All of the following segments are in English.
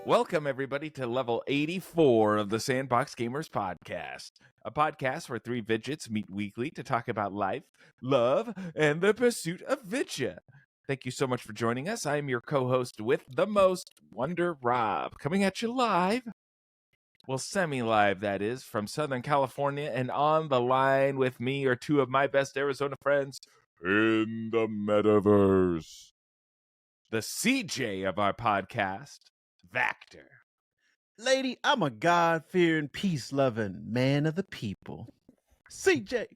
Welcome, everybody, to level 84 of the Sandbox Gamers podcast, a podcast where three vidgets meet weekly to talk about life, love, and the pursuit of vidya. Thank you so much for joining us. I am your co-host with the most, Wonder Rob, coming at you live. Well, semi-live, that is, from Southern California, and on the line with me are two of my best Arizona friends in the metaverse. The CJ of our podcast, Vactor. Lady, I'm a God-fearing, peace-loving man of the people. CJ.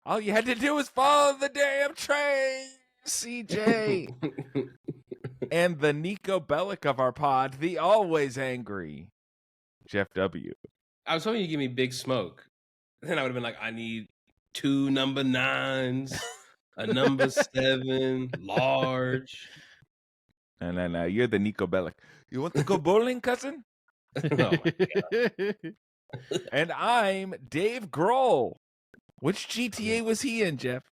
All you had to do was follow the damn train, CJ. And the Nico Bellic of our pod, the always angry JeffW. I was hoping you'd give me Big Smoke. Then I would have been like, I need 2 number 9s, a number 7, large. No, you're the Nico Bellic. You want to go bowling, cousin? Oh my God. And I'm Dave Grohl. Which GTA was he in, Jeff?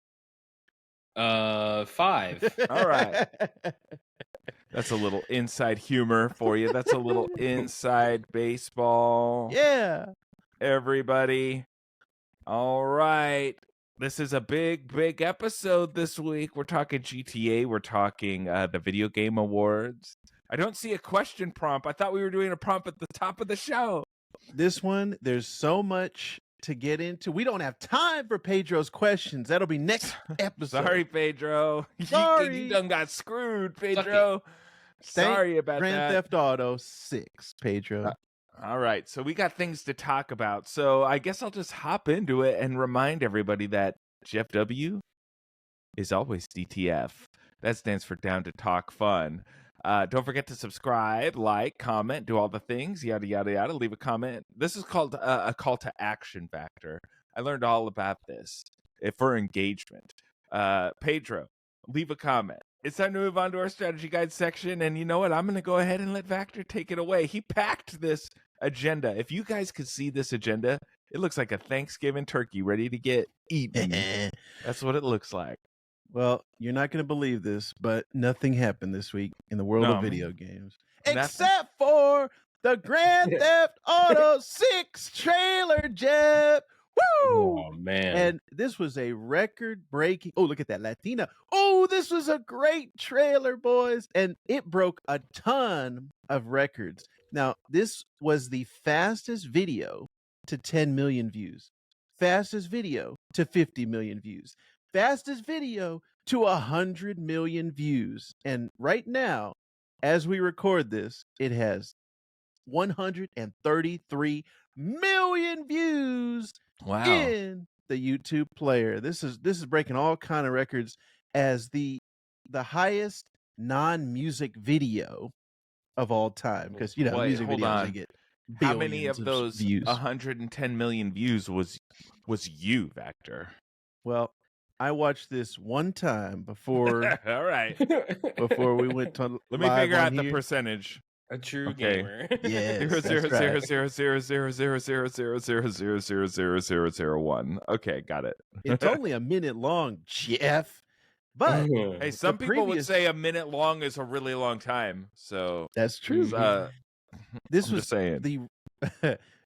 5. All right. That's a little inside humor for you. That's a little inside baseball. Yeah. Everybody. All right. This is a big episode this week. We're talking GTA. We're talking the Video Game Awards. I don't see a question prompt. I thought we were doing a prompt at the top of the show. This one, there's so much to get into. We don't have time for Pedro's questions. That'll be next episode. Sorry, Pedro. Sorry. You done got screwed, Pedro. Sorry about Grand that. Theft Auto 6, Pedro. All right, so we got things to talk about. So I guess I'll just hop into it and remind everybody that JeffW is always DTF. That stands for Down to Talk Fun. Don't forget to subscribe, like, comment, do all the things, yada, yada, yada. Leave a comment. This is called a call to action factor. I learned all about this for engagement. Pedro, leave a comment. It's time to move on to our strategy guide section. And you know what? I'm going to go ahead and let Vactor take it away. He packed this agenda. If you guys could see this agenda, it looks like a Thanksgiving turkey ready to get eaten. That's what it looks like. Well, you're not going to believe this, but nothing happened this week in the world of video games. Nothing? Except for the Grand Theft Auto 6 trailer, Jeff. Woo! Oh, man. And this was a record-breaking... Oh, look at that Latina. Oh, this was a great trailer, boys. And it broke a ton of records. Now, this was the fastest video to 10 million views. Fastest video to 50 million views. Fastest video to 100 million views. And right now, as we record this, it has 133 million views. Wow. In the YouTube player. This is breaking all kind of records as the highest non-music video of all time, because Wait, music hold videos on. they get How many of billions those views. 110 million views was you, Vactor? Well, I watched this one time before All right. before we went to Let me live figure on out the here. percentage. A true Okay. gamer. Yes, that's Zero, right. 0.000000000000001. Okay, got it. It's only a minute long, Jeff. But Hey, some the people would previous- say a minute long is a really long time. So that's true. This I'm was just saying. the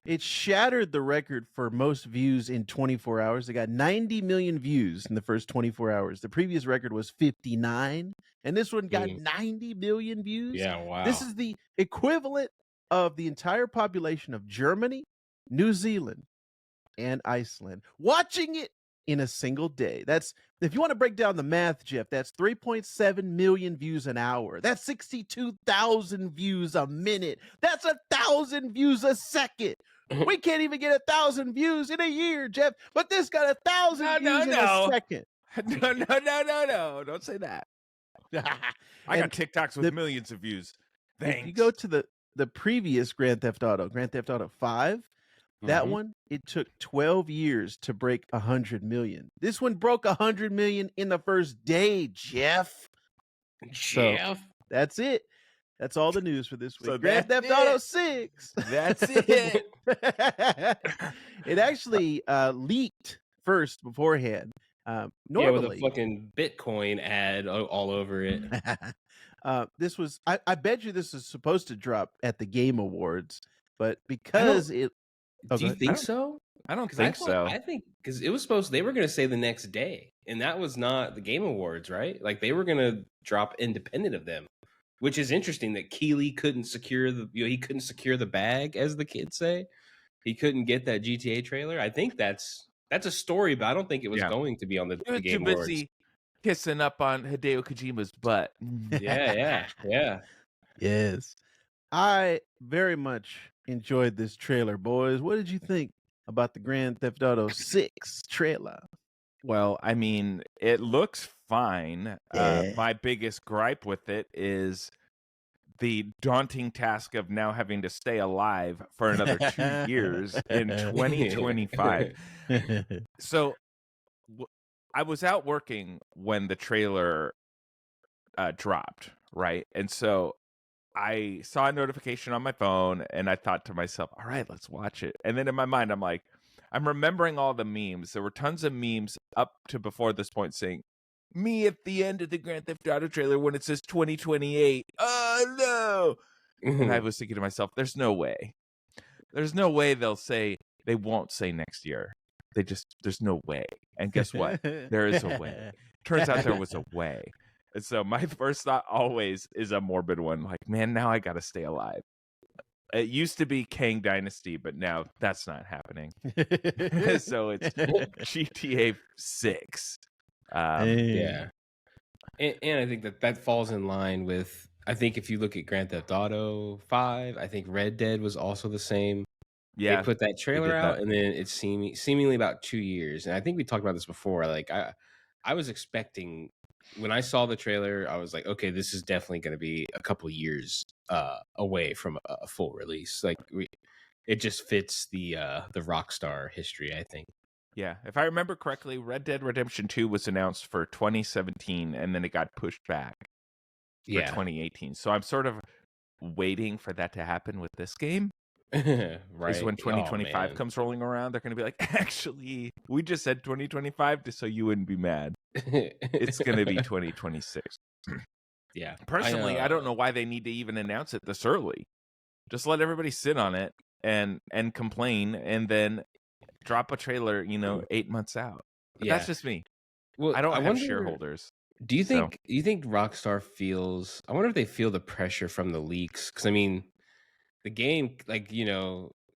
it shattered the record for most views in 24 hours. They got 90 million views in the first 24 hours. The previous record was 59, and this one got 90 million views. Yeah, wow. This is the equivalent of the entire population of Germany, New Zealand, and Iceland watching it in a single day. That's, if you want to break down the math, Jeff, that's 3.7 million views an hour. That's 62,000 views a minute. That's 1,000 views a second. We can't even get 1,000 views in a year, Jeff, but this got 1,000 views in a second. No. Don't say that. I got And TikToks with millions of views. Thanks. if you go to the previous Grand Theft Auto 5, that one, it took 12 years to break 100 million. This one broke 100 million in the first day, Jeff. Jeff. So, that's it. That's all the news for this week. So Grand that's Theft Auto it. 6. That's it. It actually leaked first beforehand. Yeah, with a Normally, fucking Bitcoin ad all over it. this was I bet you this is supposed to drop at the Game Awards, but I don't. because it Do you go think so? I don't Because think so. I think because it was supposed they were going to say the next day, and that was not the Game Awards, right? Like they were going to drop independent of them, which is interesting that Keighley couldn't secure he couldn't secure the bag, as the kids say. He couldn't get that GTA trailer. I think that's a story, but I don't think it was Yeah. going to be on the You're too Game Awards. busy kissing up on Hideo Kojima's butt. Yeah. Yes. I very much enjoyed this trailer, boys. What did you think about the Grand Theft Auto 6 trailer? Well, I mean, it looks fine. Yeah. My biggest gripe with it is the daunting task of now having to stay alive for another 2 years in 2025. So I was out working when the trailer dropped, right? And so I saw a notification on my phone and I thought to myself, all right, let's watch it. And then in my mind, I'm like, I'm remembering all the memes. There were tons of memes up to before this point saying, me at the end of the Grand Theft Auto trailer when it says 2028. Oh, no. And I was thinking to myself, there's no way. There's no way they won't say next year. There's no way. And guess what? There is a way. Turns out there was a way. And so my first thought always is a morbid one. Like, man, now I got to stay alive. It used to be Kang Dynasty, but now that's not happening. So it's GTA 6. Yeah. And I think that falls in line with, I think if you look at Grand Theft Auto 5, I think Red Dead was also the same. Yeah. They put that trailer did out, that. and then it's seemingly about 2 years. And I think we talked about this before. Like I was expecting, when I saw the trailer, I was like, okay, this is definitely going to be a couple years away from a full release. Like it just fits the Rockstar history, I think. Yeah, if I remember correctly, Red Dead Redemption 2 was announced for 2017, and then it got pushed back for 2018. So I'm sort of waiting for that to happen with this game. Right. Is when 2025 comes rolling around, they're going to be like, actually, we just said 2025 just so you wouldn't be mad. It's going to be 2026. Yeah. Personally, I don't know why they need to even announce it this early. Just let everybody sit on it and complain, and then drop a trailer, 8 months out. But that's just me. Well, I don't have shareholders. Do you think Rockstar feels, I wonder if they feel the pressure from the leaks? Because I mean, the game, like,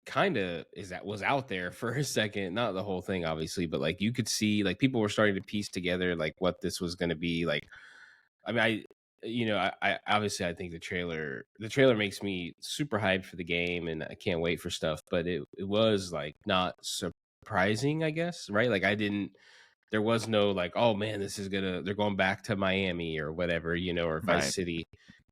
kind of was out there for a second, not the whole thing obviously, but like you could see, like, people were starting to piece together like what this was going to be. Like, I mean, I obviously, I think the trailer makes me super hyped for the game, and I can't wait for stuff, but it was like not surprising, I guess, right? Like there was no like, oh man, they're going back to Miami or whatever, or Vice City.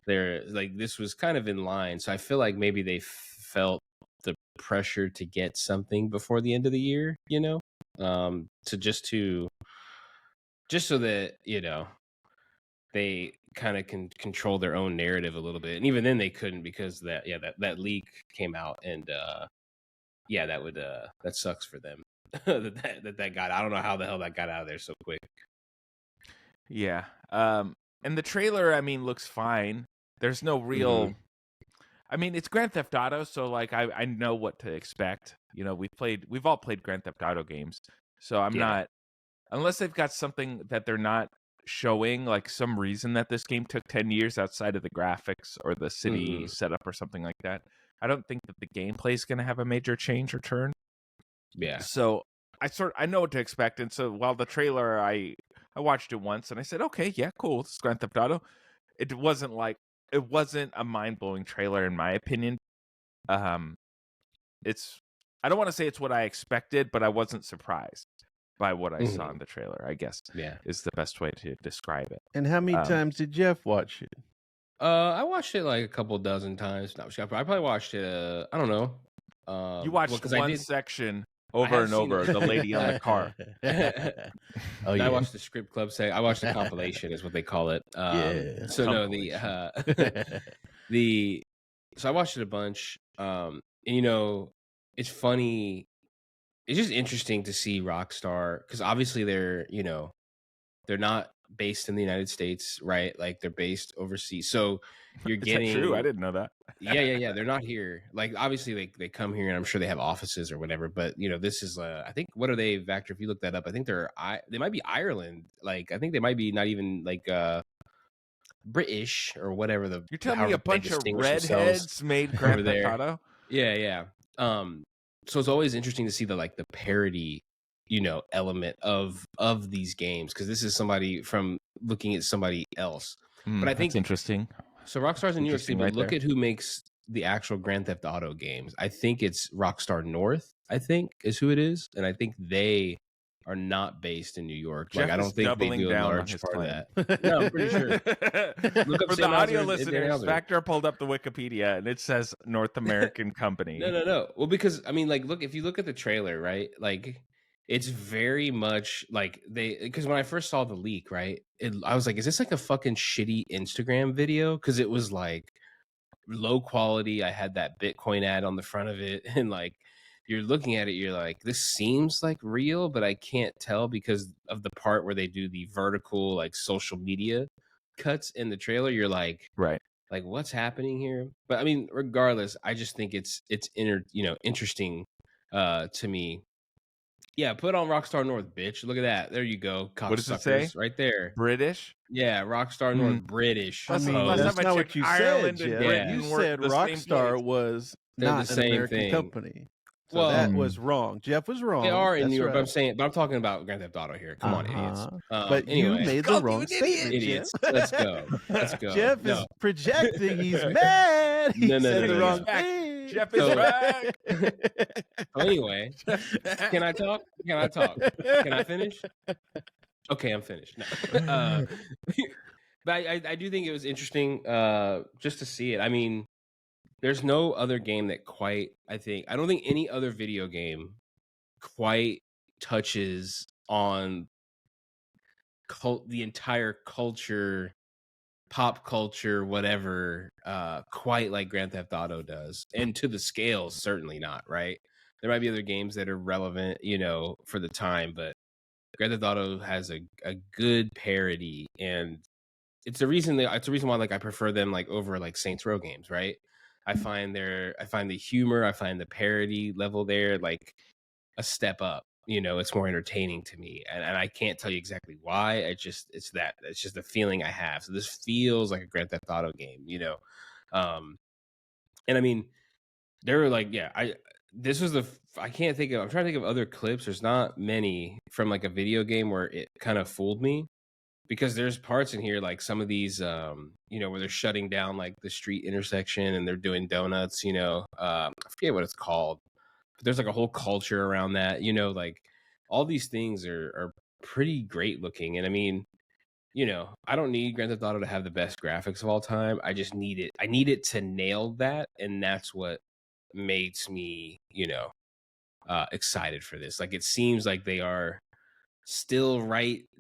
They're like, this was kind of in line. So I feel like maybe they felt the pressure to get something before the end of the year, just so that, they kind of can control their own narrative a little bit. And even then they couldn't, because that leak came out, and that sucks for them. that got, I don't know how the hell that got out of there so quick. Yeah. And the trailer, I mean, looks fine. There's no real I mean, it's Grand Theft Auto, so like I know what to expect. We've all played Grand Theft Auto games. So I'm not, unless they've got something that they're not showing, like some reason that this game took 10 years outside of the graphics or the city setup or something like that. I don't think that the gameplay is going to have a major change or turn. Yeah. So I know what to expect. And so while the trailer, I watched it once and I said, okay, yeah, cool. This is Grand Theft Auto. It wasn't a mind-blowing trailer in my opinion. I don't want to say it's what I expected, but I wasn't surprised by what I saw in the trailer, I guess. Yeah. Is the best way to describe it. And how many times did Jeff watch it? I watched it like a couple dozen times. I probably watched it, I don't know. You watched one section over and over, the lady on the car. Oh yeah. I watched the Script Club say. I watched the compilation, is what they call it. So no, so I watched it a bunch. And it's funny. it's just interesting to see Rockstar because obviously they're not based in the United States, right? Like they're based overseas. So you're Is that true? I getting didn't know that. yeah. They're not here. Like obviously they come here and I'm sure they have offices or whatever. But this is I think what are they, Vector? If you look that up, I think they might be Ireland. Like I think they might be not even like British or whatever You're telling me however a they bunch of distinguish themselves redheads made over Grand Theft there. Auto? Yeah. So it's always interesting to see the parody, element of these games because this is somebody from looking at somebody else. But I think that's interesting. so. Rockstar's in New York City, Interesting but right look there. at who makes the actual Grand Theft Auto games. I think it's Rockstar North. I think is who it is, and I think they are not based in New York. Jeff Like I is don't think they doubling do a down on large his part claim. of that. No, I'm pretty sure. Look up For the Sam audio Hauser and Dan listeners, Hauser. Factor pulled up the Wikipedia and it says North American company. No. Well, because I mean, like, look, if you look at the trailer, right? Like, it's very much like because when I first saw the leak, right, I was like, is this like a fucking shitty Instagram video? Because it was like low quality. I had that Bitcoin ad on the front of it, and like you're looking at it, you're like, this seems like real, but I can't tell because of the part where they do the vertical like social media cuts in the trailer. You're like, Right. like what's happening here? But I mean, regardless, I just think it's interesting to me. Yeah, put on Rockstar North, bitch. Look at that. There you go. What does it say? Right there. British? Yeah, Rockstar North, British. I mean, hoes. that's not what you Ireland said, and Jeff. Britain You were said the same Rockstar place. was They're not the an same American thing. company. So Well, that was wrong. Jeff was wrong. They are in That's New York, right. but I'm talking about Grand Theft Auto here. Come on, idiots. But Anyway, you made the wrong statement, idiots. Jeff. Let's go. Let's go. Jeff is projecting. He's mad. He said the wrong thing. Jeff is back. So anyway, can I talk? Can I finish? Okay, I'm finished. No. But I do think it was interesting just to see it. I mean, there's no other game that I don't think any other video game quite touches on the entire culture, pop culture, whatever, quite like Grand Theft Auto does. And to the scale, certainly not, right? There might be other games that are relevant, for the time, but Grand Theft Auto has a good parody, and it's the reason why like I prefer them like over like Saints Row games, right? I find the humor, I find the parody level there like a step up. It's more entertaining to me, and I can't tell you exactly why. It's just the feeling I have. So this feels like a Grand Theft Auto game, and I mean, there were like, yeah, I'm trying to think of other clips. There's not many from like a video game where it kind of fooled me. Because there's parts in here, like some of these, where they're shutting down like the street intersection and they're doing donuts, I forget what it's called, but there's like a whole culture around that, like all these things are pretty great looking. And I mean, I don't need Grand Theft Auto to have the best graphics of all time. I just need it. I need it to nail that. And that's what makes me, excited for this. Like, it seems like they are still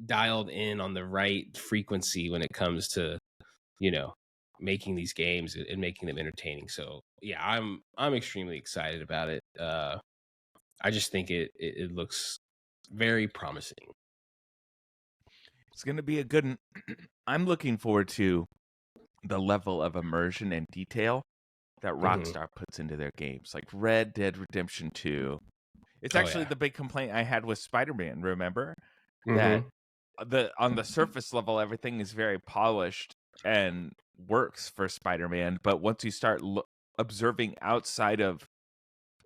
dialed in on the right frequency when it comes to making these games and making them entertaining. So yeah, I'm extremely excited about it. I just think it looks very promising. It's gonna be a good one. I'm looking forward to the level of immersion and detail that Rockstar puts into their games, like Red Dead Redemption 2. It's actually the big complaint I had with Spider-Man, remember? That on the surface level, everything is very polished and works for Spider-Man. But once you start observing outside of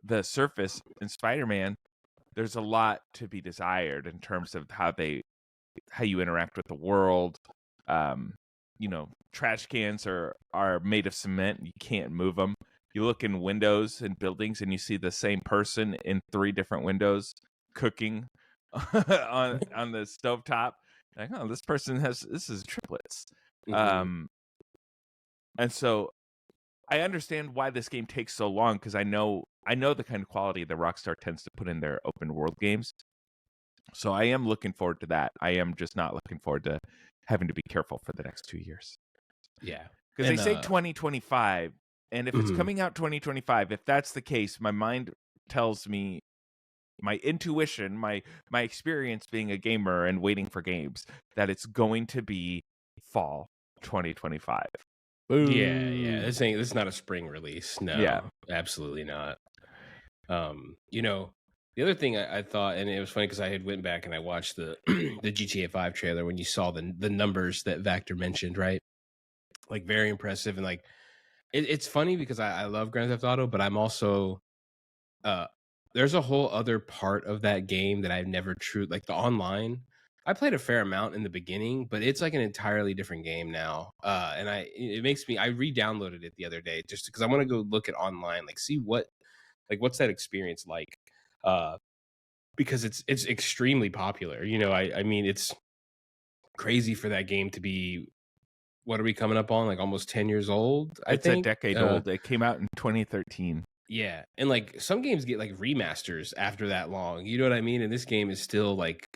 the surface in Spider-Man, there's a lot to be desired in terms of how you interact with the world. Trash cans are made of cement. You can't move them. You look in windows and buildings and you see the same person in 3 different windows cooking on the stovetop. Like, oh, this is triplets. And so I understand why this game takes so long, because I know the kind of quality that Rockstar tends to put in their open world games. So I am looking forward to that. I am just not looking forward to having to be careful for the next 2 years. Yeah. Because they say 2025, and if it's coming out 2025, if that's the case, my mind tells me my intuition, my experience being a gamer and waiting for games, that it's going to be fall 2025. Yeah. This is not a spring release. No, Yeah. absolutely not. The other thing I thought, and it was funny because I had went back and I watched the the GTA 5 trailer when you saw the numbers that Vector mentioned, right? Like very impressive, and like it's funny because I love Grand Theft Auto, but I'm also there's a whole other part of that game that I've never like the online. I played a fair amount in the beginning, but it's like an entirely different game now. And it makes me, I re-downloaded it the other day just because I want to go look at online, like see what's that experience like? Because it's extremely popular. I mean, it's crazy for that game to be, what are we coming up on? Like almost 10 years old, I think. It's a decade old. It came out in 2013. Yeah, and like some games get like remasters after that long. You know what I mean? And this game is still like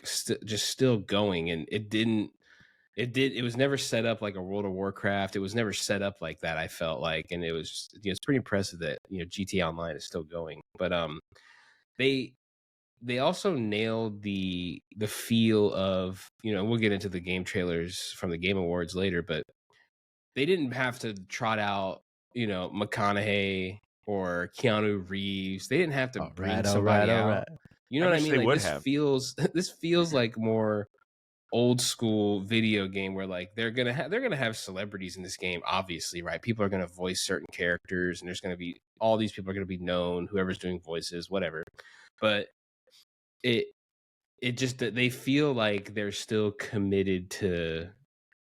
just still going, and it was never set up like a World of Warcraft. It was never set up like that, I felt like, and it's pretty impressive that GTA Online is still going. But they also nailed the feel of, we'll get into the game trailers from the Game Awards later, but they didn't have to trot out McConaughey or Keanu Reeves. They didn't have to bring somebody out. Right. You know what I mean? Like this feels like more old school video game where like they're gonna have celebrities in this game, obviously, right? People are gonna voice certain characters, and there's gonna be all these people are gonna be known, whoever's doing voices, whatever. But it just that they feel like they're still committed to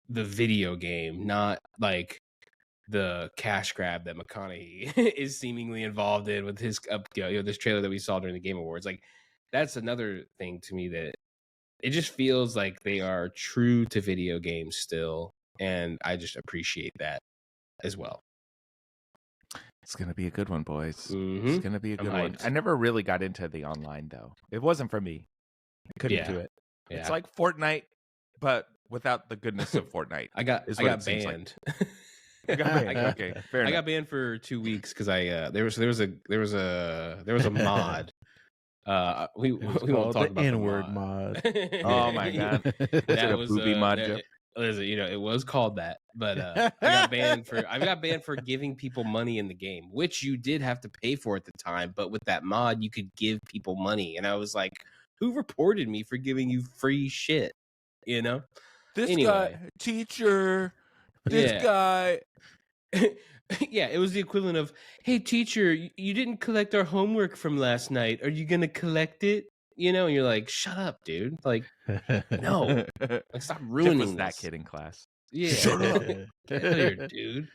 the video game, not like the cash grab that McConaughey is seemingly involved in with his this trailer that we saw during the Game Awards. Like that's another thing to me that it just feels like they are true to video games still, and I just appreciate that as well. It's gonna be a good one, boys. Mm-hmm. It's gonna be a good one. I never really got into the online though. It wasn't for me. I couldn't do it. Yeah. It's like Fortnite, but without the goodness of Fortnite. I got banned. Like. Okay, fair enough. I got banned for 2 weeks because there was a mod. We won't talk about the N-word mod. Oh my god, that was a booby mod. It was called that, but I got banned for giving people money in the game, which you did have to pay for at the time. But with that mod, you could give people money, and I was like, "Who reported me for giving you free shit?" This guy, teacher. This guy. Yeah, it was the equivalent of, "Hey teacher, you didn't collect our homework from last night. Are you gonna collect it?" And you're like, "Shut up, dude!" Like, no, like stop ruining Jeff was that kid in class. Yeah, shut up, get out of here, dude.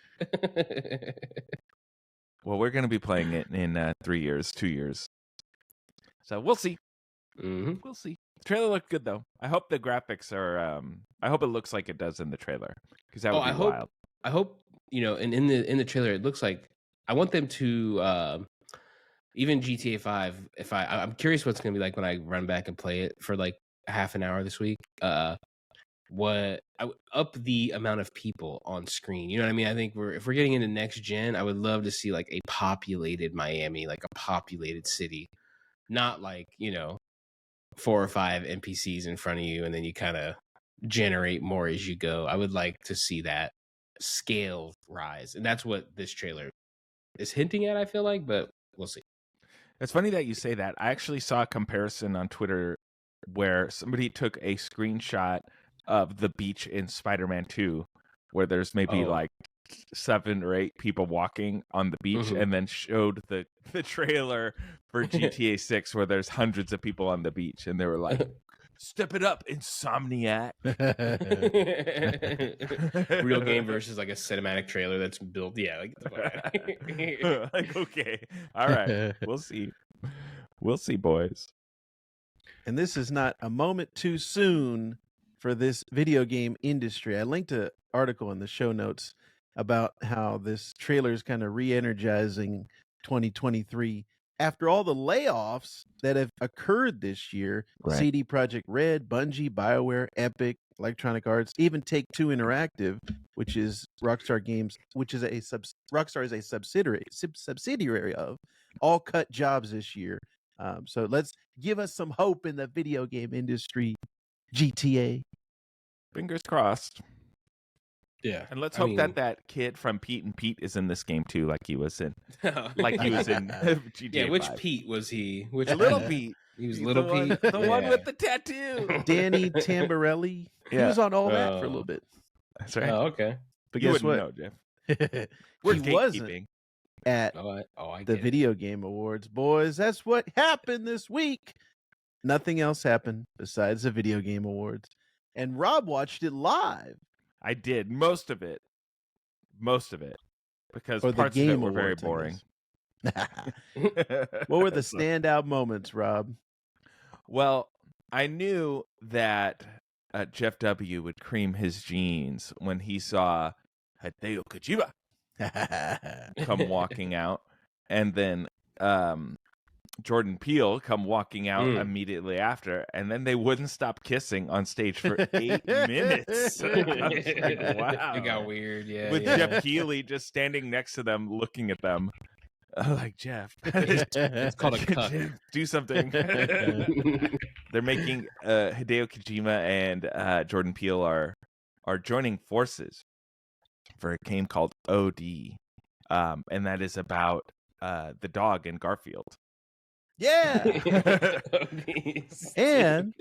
Well, we're gonna be playing it in 2 years, so we'll see. Mm-hmm. We'll see. The trailer looked good though. I hope the graphics are. I hope it looks like it does in the trailer, because that would be wild. I hope and in the trailer it looks like, I want them to even GTA 5. If I'm curious what's gonna be like when I run back and play it for like a half an hour this week. What I would up the amount of people on screen. You know what I mean? I think if we're getting into next gen, I would love to see like a populated Miami, like a populated city, not like 4 or 5 NPCs in front of you, and then you kind of generate more as you go. I would like to see that scale rise, and that's what this trailer is hinting at, I feel like, but we'll see. It's funny that you say that. I actually saw a comparison on Twitter where somebody took a screenshot of the beach in Spider-Man 2, where there's maybe like 7 or 8 people walking on the beach, and then showed the trailer for GTA 6 where there's hundreds of people on the beach, and they were like, "Step it up, Insomniac." Real game versus like a cinematic trailer that's built. Yeah, like okay, all right, we'll see, boys. And this is not a moment too soon for this video game industry. I linked an article in the show notes about how this trailer is kind of re-energizing 2023 after all the layoffs that have occurred this year. Right. CD Projekt Red, Bungie, BioWare, Epic, Electronic Arts, even Take-Two Interactive, which is Rockstar Games, which is Rockstar is a subsidiary of, all cut jobs this year. So let's give us some hope in the video game industry. GTA. Fingers crossed. Yeah, And let's I hope mean- that that kid from Pete and Pete is in this game too, like he was in like he was in GTA. Yeah, which 5. Pete was he? Which Little Pete? Pete. He was He's Little the one, Pete, the one Yeah. with the tattoo. Danny Tamborelli. He was on all that for a little bit. That's right. Oh, okay. But You guess wouldn't what? know, Jeff. We're He wasn't gatekeeping. at I the get it. Video Game Awards, boys. That's what happened this week. Nothing else happened besides the Video Game Awards. And Rob watched it live. I did most of it, because Or the parts of it Game were very Awards, I boring. What were the So- standout moments, Rob? Well, I knew that Jeff W. would cream his jeans when he saw Hideo Kojima come walking out, and then Jordan Peele come walking out immediately after, and then they wouldn't stop kissing on stage for 8 minutes. I was like, wow. It got weird, yeah. With yeah. Jeff Keighley just standing next to them, looking at them. I'm like, Jeff, It's called a cut. Jeff, do something. They're making Hideo Kojima and Jordan Peele are joining forces for a game called OD, and that is about the dog in Garfield. Yeah. And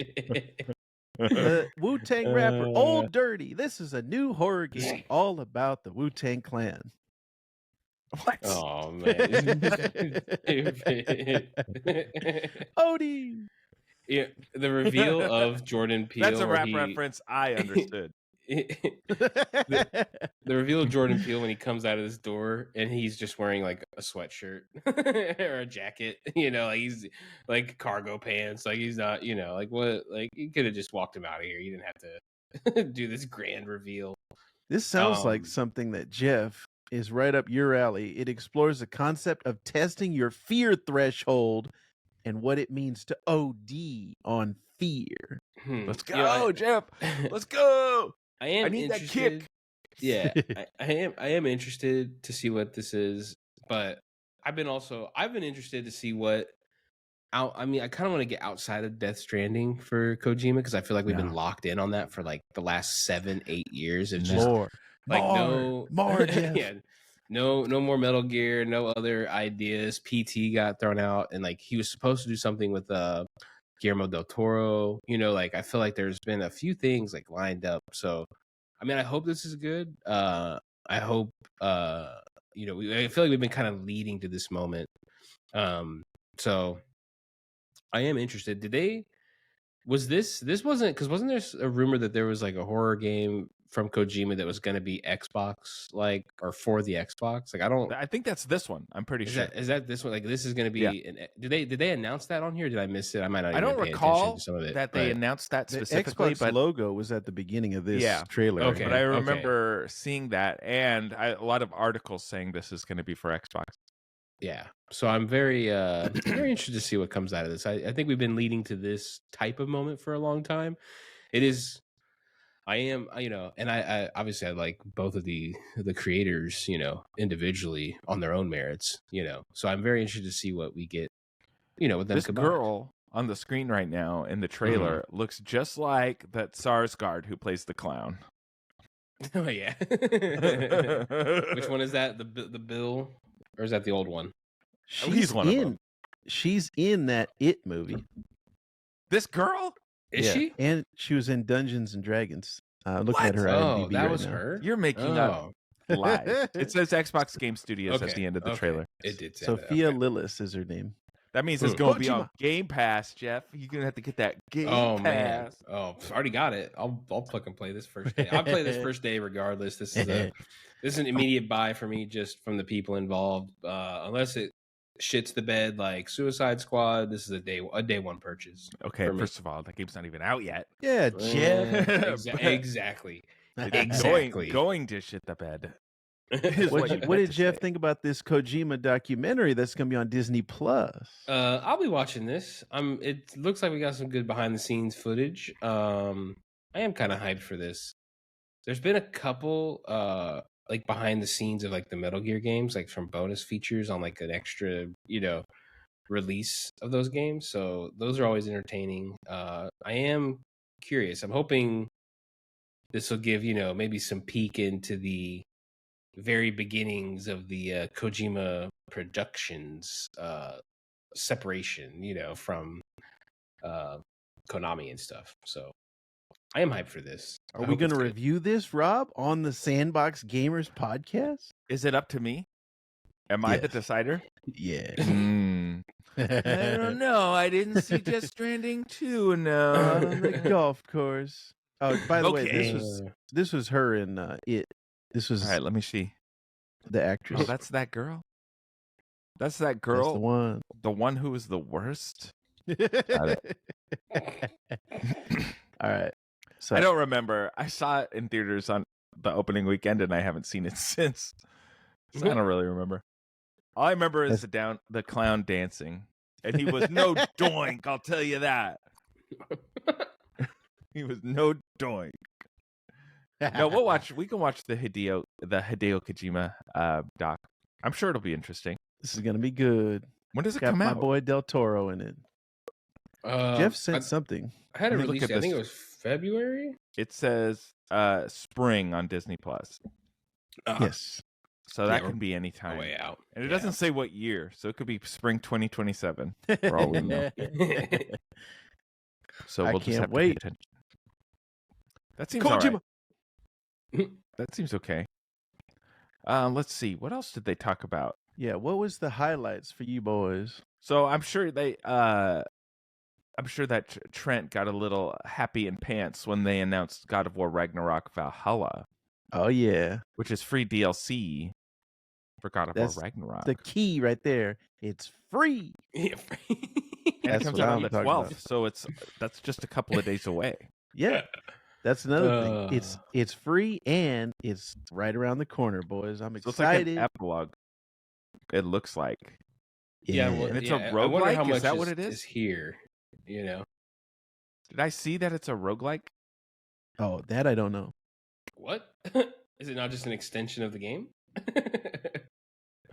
the Wu-Tang rapper, Old Dirty. This is a new horror game all about the Wu-Tang Clan. What? Oh man. Stupid. Odie. Yeah, the reveal of Jordan Peele. That's a where rap he- reference I understood. the reveal of Jordan Peele when he comes out of this door and he's just wearing like a sweatshirt or a jacket, like he's like cargo pants, like he's not, like what, like you could have just walked him out of here. You didn't have to do this grand reveal. This sounds like Um, something that Jeff is right up your alley. It explores the concept of testing your fear threshold and what it means to OD on fear. Let's go, You know, Jeff. Let's go. I am I need that interested- kick. Yeah, I am interested to see what this is, but I've been interested to see what I mean, I kind of want to get outside of Death Stranding for Kojima because I feel like we've been locked in on that for like the last 7-8 years. It's just More. like more, Jeff. yeah, no more Metal Gear, no other ideas. PT got thrown out, and like he was supposed to do something with Guillermo del Toro. Like I feel like there's been a few things like lined up. So I mean, I hope this is good. I hope I feel like we've been kind of leading to this moment. So I am interested. Wasn't there a rumor that there was like a horror game from Kojima that was going to be Xbox or for the Xbox? Like I think that's this one. I'm pretty sure. Is that this one? Like this is going to be? Yeah. Did they announce that on here? Did I miss it? I might not. I even don't pay attention recall to some of it, that they but- announced that The specifically, Xbox but logo was at the beginning of this Yeah. trailer. Okay. but I remember seeing that, and a lot of articles saying this is going to be for Xbox. Yeah. So I'm very very interested to see what comes out of this. I think we've been leading to this type of moment for a long time. It is I am, and I obviously I like both of the creators, individually on their own merits, So I'm very interested to see what we get, with them This combined. girl on the screen right now in the trailer looks just like that Sarsgaard who plays the clown. Oh yeah. Which one is that? The Bill, or is that the old one? He's one of them. She's in that It movie. This girl? Is Yeah. she? And she was in Dungeons and Dragons. Looking at her Oh, IMDb that right was now. her. You're making up lies. It says Xbox Game Studios at the end of the trailer. It did say Sophia that. Lillis is her name. That means it's going to be on Game Pass, Jeff. You're going to have to get that Game Oh man! Pass. Oh, already got it. I'll fucking play this first day. I'll play this first day regardless. This is an immediate buy for me, just from the people involved. Unless it shits the bed like Suicide Squad, this is a day one purchase. Okay, for me. first of all, that game's not even out yet. Yeah, Jeff. Exactly. Going, Exactly. going to shit the bed. What you did meant to Jeff say. think about this Kojima documentary that's going to be on Disney Plus? I'll be watching this. It looks like we got some good behind the scenes footage. I am kind of hyped for this. There's been a couple like behind the scenes of like the Metal Gear games, like from bonus features on like an extra, release of those games. So those are always entertaining. I am curious. I'm hoping this will give, maybe some peek into the very beginnings of the Kojima Productions separation, from Konami and stuff. So I am hyped for this. Are we going to review this, Rob, on the Sandbox Gamers podcast? Is it up to me? Am I the decider? Yeah. I don't know. I didn't see Death Stranding 2 On no. the golf course. Oh, by the way, Okay. this was her in It. This was All right, let me see. the actress. Oh, that's that girl? That's that That's girl? the one. The one who was the worst? All right. So I don't remember. I saw it in theaters on the opening weekend, and I haven't seen it since. So I don't really remember. All I remember is the clown dancing, and he was no doink. I'll tell you that. He was no doink. No, we can watch the Hideo Kojima doc. I'm sure it'll be interesting. This is gonna be good. When does it Got come my out? boy Del Toro in it. Jeff sent something. I had a Let me look release at date. I think it this. was February. It says spring on Disney Plus. Yes. So that we're can be any time. Way out. And it doesn't say what year, so it could be spring 2027 for all we know. So I we'll just can't have to wait. pay attention. That seems all Kojima. right. That seems okay. Let's see. What else did they talk about? Yeah, what was the highlights for you boys? So I'm sure that Trent got a little happy in pants when they announced God of War Ragnarok Valhalla, Oh yeah, which is free DLC for God of That's War Ragnarok. the key right there. It's free. Yeah. And it That's comes what out I'm on the talking 12th, about. so that's just a couple of days away. Yeah, that's another thing. Uh. It's free and it's right around the corner, boys. I'm So it's like excited. an epilogue. It looks like. Yeah, Yeah. well, And it's a I wonder roguelike? how Is much that what it is? is here? Did I see that it's a roguelike? Oh, that I don't know. What? Is it not just an extension of the game?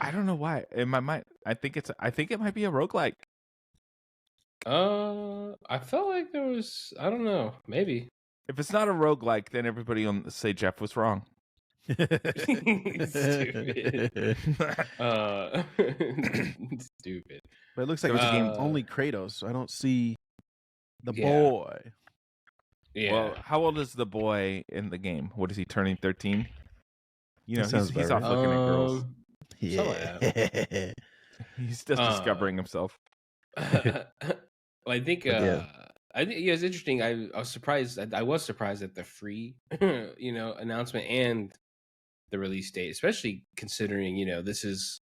I don't know why. In my mind, I think it might be a roguelike. I felt like there was. I don't know. Maybe. If it's not a roguelike, then everybody will say Jeff was wrong. Stupid. Stupid. But it looks like There was it's a game- only Kratos, so I don't see the Yeah. boy. Yeah. Well, how old is the boy in the game? What is he turning 13? You know, That sounds he's about off right. looking at girls. Yeah. He's just discovering himself. Well, I think. But yeah. I think it's interesting. I was surprised. I was surprised at the free, announcement and the release date, especially considering this is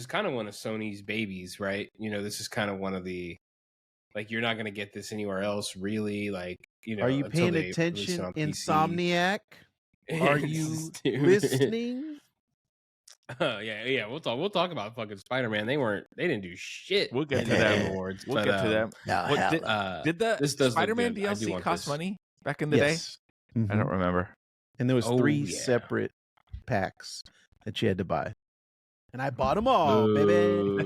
kind of one of Sony's babies, right? This is kind of one of the you're not going to get this anywhere else, really. Are you until paying they release it attention, on PC. Insomniac? Are you Stupid. listening? Yeah. We'll talk about fucking Spider-Man. They didn't do shit. We'll get in to the that. Game Awards. We'll but, get to that. No, What hell did- no. Did the this does look Spider-Man good. I do DLC want cost this. money back in the Yes. day? I don't Mhm. remember. And there was Oh, 3 yeah. separate packs that you had to buy. And I bought them all, baby.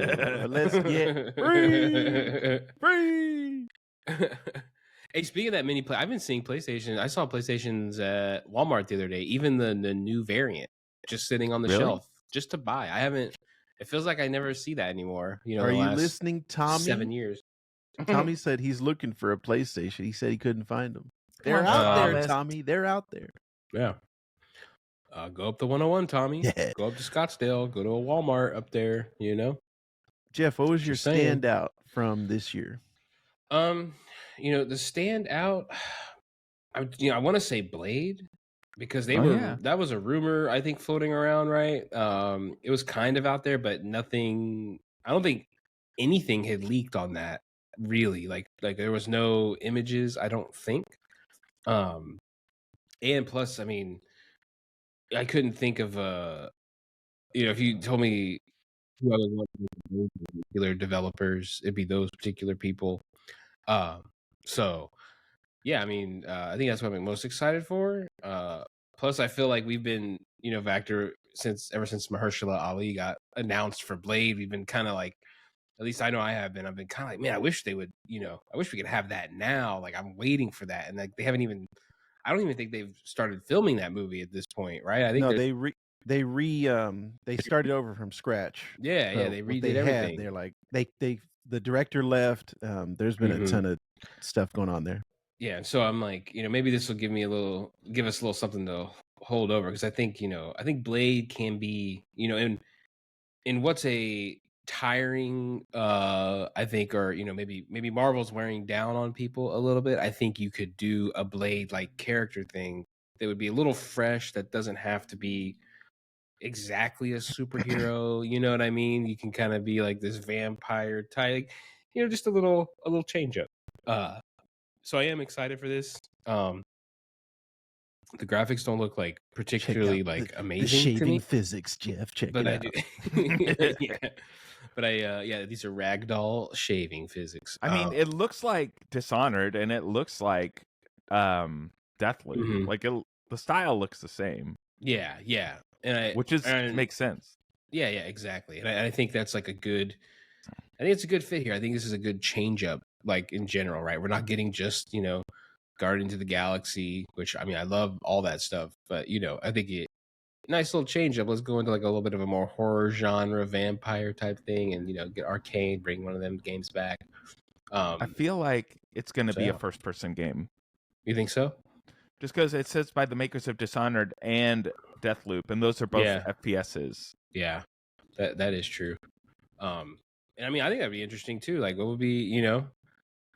Let's get free. Free. Hey, speaking of that mini play, I've been seeing PlayStation. I saw PlayStations at Walmart the other day. Even the new variant just sitting on the Really? shelf just to buy. I haven't. It feels like I never see that anymore. Are the you last listening, Tommy? 7 years. Tommy said he's looking for a PlayStation. He said he couldn't find them. They're on, out there, Thomas. Tommy. They're out there. Yeah. Go up to 101, Tommy. Yeah. Go up to Scottsdale. Go to a Walmart up there. Jeff, what was your Just saying. standout from this year? The standout. I want to say Blade because Oh, yeah. that was a rumor I think floating around, right? It was kind of out there, but nothing. I don't think anything had leaked on that really. Like there was no images. I don't think. And plus, I mean, I couldn't think of if you told me who I would want particular developers, it'd be those particular people. So yeah, I mean, I think that's what I'm most excited for. Plus, I feel like we've been, Vector ever since Mahershala Ali got announced for Blade. We've been kind of At least I know I have been. I've been kind of like, man, I wish they would, I wish we could have that now. Like I'm waiting for that, and like they haven't even. I don't even think they've started filming that movie at this point, right? I think No, they started over from scratch. yeah, So they what redid they had, everything. they're like the director left. There's been a ton of stuff going on there. Yeah, so I'm like, maybe this will give us a little something to hold over, because I think, I think Blade can be, in what's a tiring, I think, or maybe Marvel's wearing down on people a little bit. I think you could do a Blade like character thing that would be a little fresh, that doesn't have to be exactly a superhero. You know what I mean? You can kind of be like this vampire type, just a little change up. So I am excited for this. The graphics don't look like particularly like amazing the shaving to me, physics, Jeff. Check but it I out. do. Yeah, but these are ragdoll shaving physics. I mean, it looks like Dishonored, and it looks like Deathloop. Like the style looks the same. Yeah, which makes sense. Yeah, exactly. And I think that's like I think it's a good fit here. I think this is a good change up, like in general, right? We're not getting just, Guardians of the Galaxy, which I mean, I love all that stuff, but I think nice little change up. Let's go into like a little bit of a more horror genre, vampire type thing, and get Arcane, bring one of them games back. I feel like it's going to be yeah. a first-person game. You think so? Just because it says by the makers of Dishonored and Deathloop, and those are both FPSs. Yeah, that is true. And I mean, I think that'd be interesting too. Like, what would be,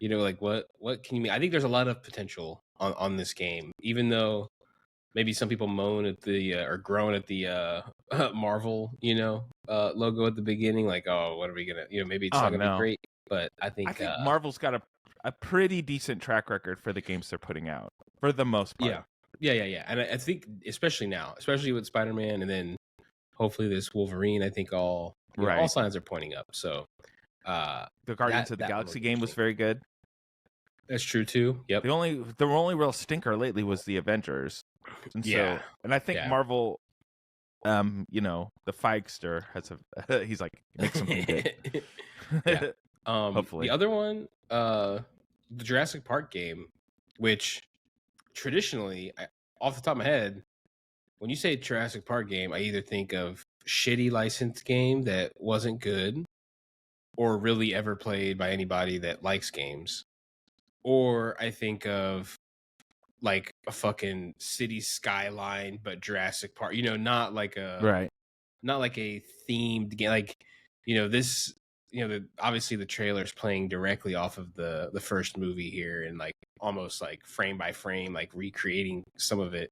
like what can you mean? I think there's a lot of potential on this game, even though maybe some people moan at the or groan at the Marvel, logo at the beginning, like, oh, what are we gonna, maybe it's not gonna be great. But I think Marvel's got a pretty decent track record for the games they're putting out, for the most part. Yeah. And I think especially now, especially with Spider-Man, and then hopefully this Wolverine, I think all signs are pointing up. So the Guardians of the Galaxy game was very good. That's true too. Yep. The only real stinker lately was the Avengers. And and I think Marvel, the Feigster has he's like, make something good. Hopefully. The other one, the Jurassic Park game, which traditionally, off the top of my head, when you say Jurassic Park game, I either think of shitty licensed game that wasn't good, or really ever played by anybody that likes games, or I think of like a fucking city skyline but Jurassic Park, not like a not like a themed game, like this, obviously the trailer's playing directly off of the first movie here, and like almost like frame by frame, like recreating some of it.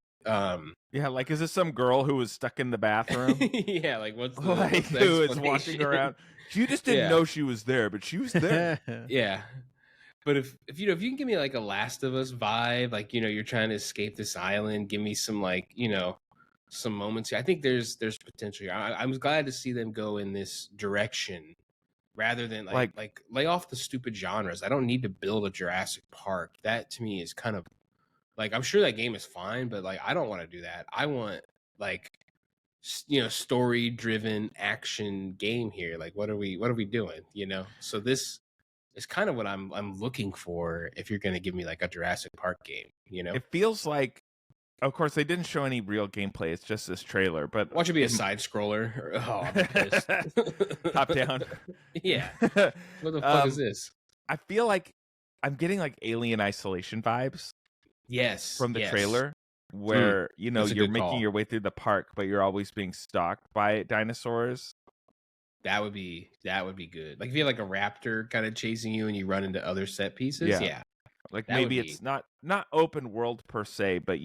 Like, is this some girl who was stuck in the bathroom? Yeah, like what's the who is walking around? You just didn't know she was there, but she was there. Yeah. But if you can give me like a Last of Us vibe, like you're trying to escape this island, give me some like some moments here. I think there's potential here. I'm glad to see them go in this direction rather than like lay off the stupid genres. I don't need to build a Jurassic Park. That to me is kind of like, I'm sure that game is fine, but like I don't want to do that. I want like story driven action game here. Like what are we doing? So this is kind of what I'm looking for if you're going to give me like a Jurassic Park game. It feels like, of course, they didn't show any real gameplay. It's just this trailer. But watch it be a side scroller. Oh, I'm pissed. Top down. Yeah. What the fuck is this? I feel like I'm getting like Alien Isolation vibes. Yes. From the trailer, where you're making your way through the park, but you're always being stalked by dinosaurs. That would be good. Like if you have like a raptor kind of chasing you and you run into other set pieces. Yeah. Like maybe it's not open world per se, but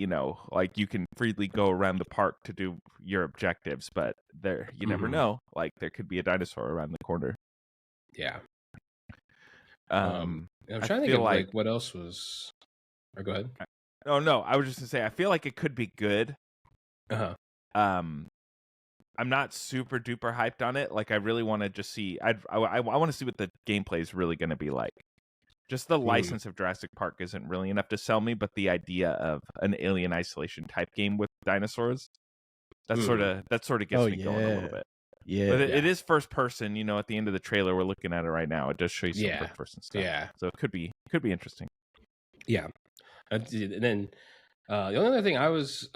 like you can freely go around the park to do your objectives, but there you never know. Like there could be a dinosaur around the corner. Yeah. I'm trying to think of like what else was. Or go ahead. Oh no, I was just gonna say I feel like it could be good. I'm not super duper hyped on it. Like I really want to just see. I want to see what the gameplay is really going to be like. Just the license of Jurassic Park isn't really enough to sell me, but the idea of an Alien Isolation type game with dinosaurs, that sort of gets me going a little bit. Yeah. But it is first person. At the end of the trailer, we're looking at it right now. It does show you some Yeah. first person stuff. Yeah. So it could be interesting. Yeah. And then the only other thing I was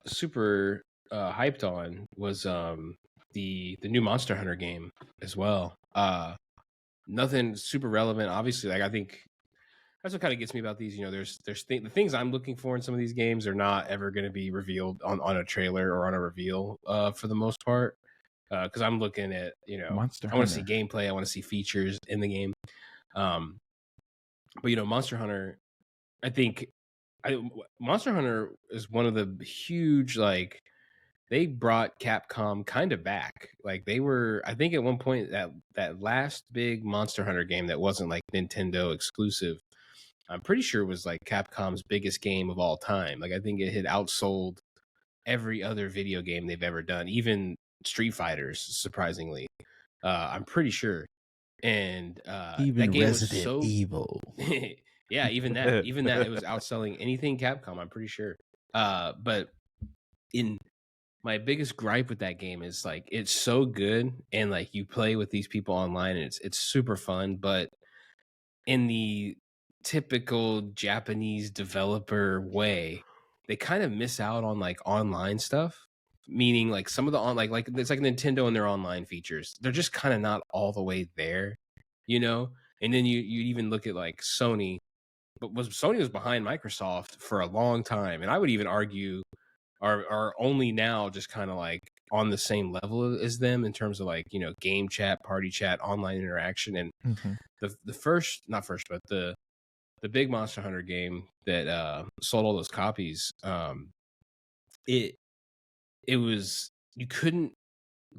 super hyped on was the new Monster Hunter game as well. Nothing super relevant, obviously. Like I think that's what kind of gets me about these. There's the things I'm looking for in some of these games are not ever going to be revealed on a trailer or on a reveal for the most part. Because I'm looking at Monster I want to see Hunter. gameplay, I want to see features in the game. But Monster Hunter, I think Monster Hunter is one of the huge they brought Capcom kind of back. Like they were, I think at one point that last big Monster Hunter game that wasn't like Nintendo exclusive, I'm pretty sure it was like Capcom's biggest game of all time. Like I think it had outsold every other video game they've ever done, even Street Fighters, surprisingly. I'm pretty sure. And Even that game Resident was so Evil. yeah, even that it was outselling anything Capcom, I'm pretty sure. But in my biggest gripe with that game is like it's so good and like you play with these people online and it's super fun, but in the typical Japanese developer way, they kind of miss out on like online stuff. Meaning like some of the like it's like Nintendo and their online features. They're just kind of not all the way there, And then you even look at like Sony, but Sony was behind Microsoft for a long time, and I would even argue are only now just kind of like on the same level as them in terms of like game chat, party chat, online interaction, and the first not first but the big Monster Hunter game that sold all those copies, it was you couldn't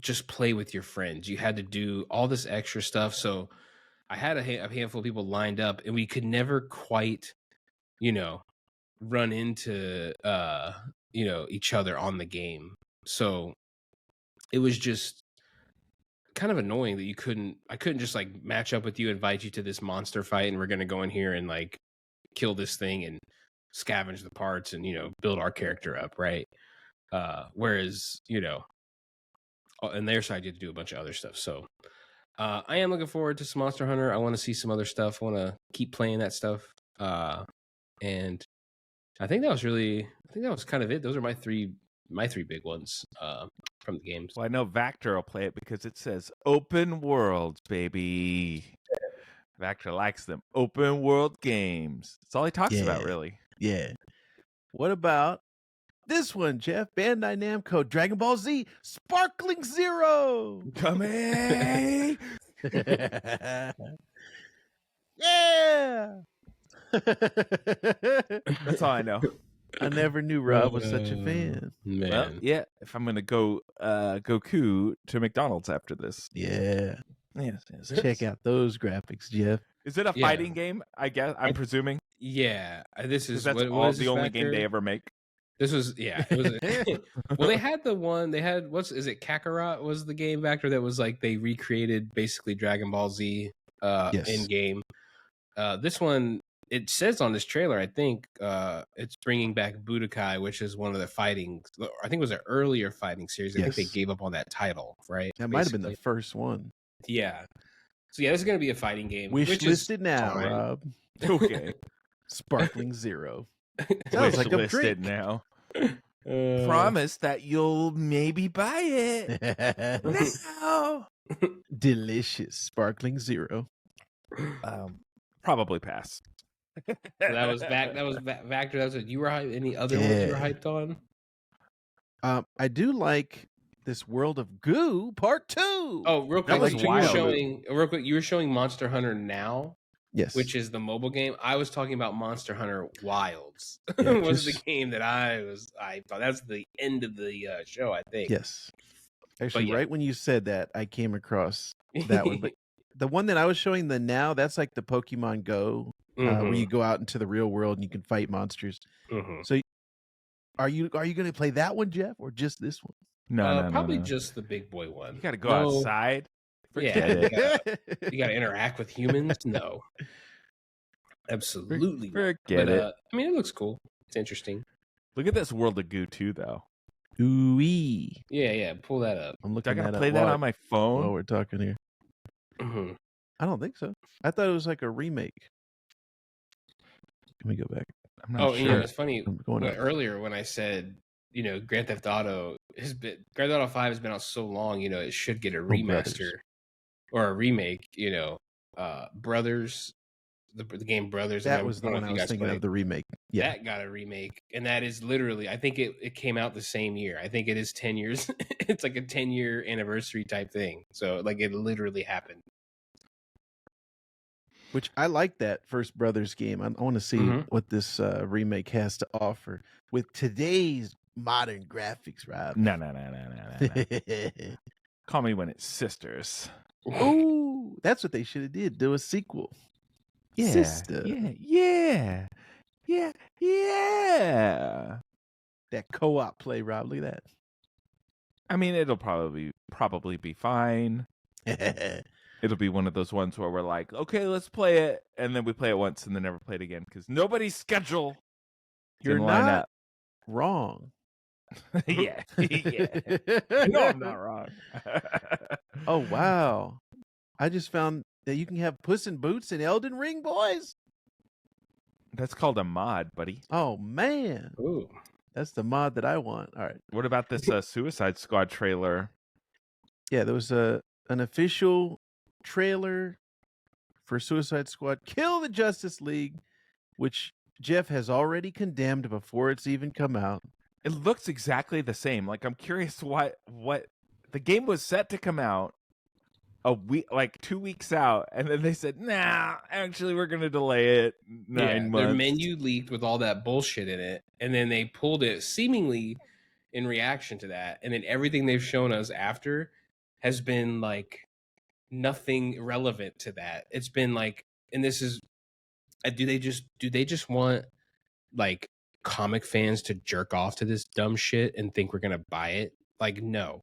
just play with your friends. You had to do all this extra stuff. So I had a handful of people lined up, and we could never quite, run into each other on the game. So it was just kind of annoying that I couldn't just like match up with you, invite you to this monster fight, and we're gonna go in here and like kill this thing and scavenge the parts and build our character up, right? Whereas on their side you have to do a bunch of other stuff. So I am looking forward to some Monster Hunter. I want to see some other stuff. I want to keep playing that stuff. And I think that was kind of it. Those are my three big ones from the games. Well, I know Vactor will play it because it says open world, baby. Vactor likes them open world games. That's all he talks about, really. Yeah. What about this one, Jeff? Bandai Namco Dragon Ball Z Sparkling Zero. Coming. Yeah. That's all I know. I never knew Rob was such a fan. Man. Well, yeah. If I'm gonna go Goku to McDonald's after this. Yeah. Yes. Check out those graphics, Jeff. Is it a fighting game? I guess I'm presuming. Yeah, this is that's the only game they ever make. This was It was well, they had the one they had. Is it Kakarot was the game Vector that was like they recreated basically Dragon Ball Z in game. This one, it says on this trailer, I think it's bringing back Budokai, which is one of the fighting. I think it was an earlier fighting series. I think they gave up on that title, right? That might have been the first one. Yeah. So yeah, this is going to be a fighting game. Wish listed now, fine. Rob. Okay. Sparkling Zero. Sounds like a drink now. Promise that you'll maybe buy it. No. Delicious Sparkling Zero. Probably pass. That was Vactor. That was it. You were any other ones you were hyped on? I do like this World of Goo Part 2. Oh, real quick, wild. You were showing Monster Hunter Now, yes, which is the mobile game. I was talking about Monster Hunter Wilds. Yeah, was the game that I thought that's the end of the show, I think. Yes, actually, yeah. right when you said that, I came across that one. But the one that I was showing the Now, that's like the Pokemon Go, where you go out into the real world and you can fight monsters. So, are you going to play that one, Jeff, or just this one? No, probably no. just the big boy one. You got to go outside. Yeah, you got to interact with humans. No, absolutely. Forget it. I mean, it looks cool. It's interesting. Look at this World of Goo too, though. Ooh-wee. Yeah. Pull that up. I'm Do I looking gotta that play up that on my phone? while we're talking here. Mm-hmm. I don't think so. I thought it was like a remake. Let me go back. I'm not You know, sure. it's funny. I'm going up. Earlier when I said, you know, Grand Theft Auto Grand Theft Auto 5 has been out so long, you know, it should get a remaster or a remake. You know, Brothers, the game Brothers. That was the one I was thinking of, the remake. Yeah, that got a remake, and that is literally, I think it came out the same year. I think it is 10 years. It's like a 10-year anniversary type thing. So like it literally happened. which I like that first Brothers game. I want to see what this remake has to offer with today's modern graphics, Rob. No. Call me when it's sisters. Oh, that's what they should have did. Do a sequel. Yeah, Sister. yeah. That co-op play, Rob. Look at I mean, it'll probably be fine. that. It'll be one of those ones where we're like, okay, let's play it, and then we play it once and then never play it again because nobody's schedule You're can line not up. wrong. yeah. No, I'm not wrong. Oh, wow. I just found that you can have Puss in Boots in Elden Ring, boys. That's called a mod, buddy. Oh, man. Ooh. That's the mod that I want. All right. What about this Suicide Squad trailer? Yeah, there was an official trailer for Suicide Squad Kill the Justice League, which Jeff has already condemned before it's even come out. It looks exactly the same. Like, I'm curious what the game was set to come out a week, like 2 weeks out, and then they said, nah, actually we're gonna delay it 9 months. Their menu leaked with all that bullshit in it, and then they pulled it seemingly in reaction to that, and then everything they've shown us after has been like nothing relevant to that. It's been like, and this is, do they just want like comic fans to jerk off to this dumb shit and think we're gonna buy it? Like, no.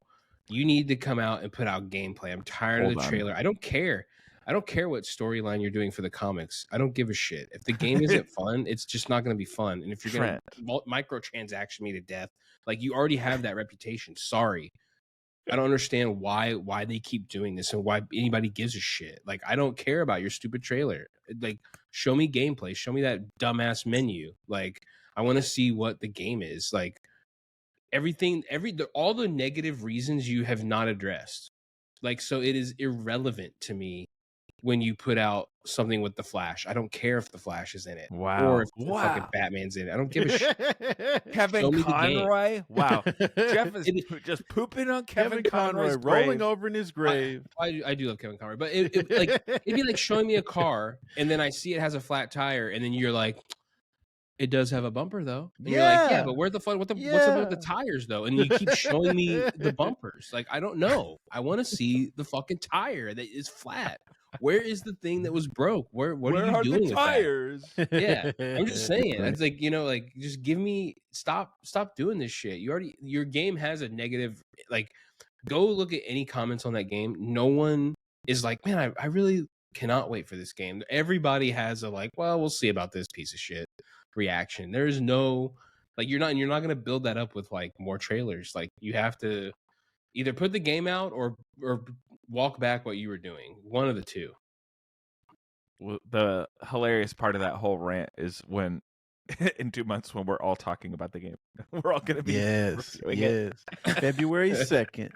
You need to come out and put out gameplay. I'm tired of the trailer. I don't care what storyline you're doing for the comics. I don't give a shit. If the game isn't fun, it's just not going to be fun. And if you're going to microtransaction me to death, like, you already have that reputation. Sorry. I don't understand why they keep doing this and why anybody gives a shit. Like, I don't care about your stupid trailer. Like, show me gameplay. Show me that dumbass menu. Like, I want to see what the game is. Like, all the negative reasons you have not addressed. Like, so it is irrelevant to me when you put out something with the Flash. I don't care if the Flash is in it. Wow. Or if the fucking Batman's in it. I don't give a shit. Kevin Conroy? Wow. Jeff is just pooping on Kevin Conroy rolling over in his grave. I do love Kevin Conroy, but it'd be like showing me a car and then I see it has a flat tire and then you're like, it does have a bumper though. And you're like, yeah, but where's the fun? What's up with the tires though? And you keep showing me the bumpers. Like, I don't know. I want to see the fucking tire that is flat. Where is the thing that was broke? Where are you doing with tires? Yeah, I'm just saying. It's like, you know, like, just give me stop doing this shit. Your game has a negative. Like, go look at any comments on that game. No one is like, man, I really cannot wait for this game. Everybody has a like, well, we'll see about this piece of shit reaction. There's no, like, you're not going to build that up with like more trailers. Like, you have to either put the game out or walk back what you were doing. One of the two. Well, the hilarious part of that whole rant is when in 2 months when we're all talking about the game. We're all going to be reviewing it. February 2nd.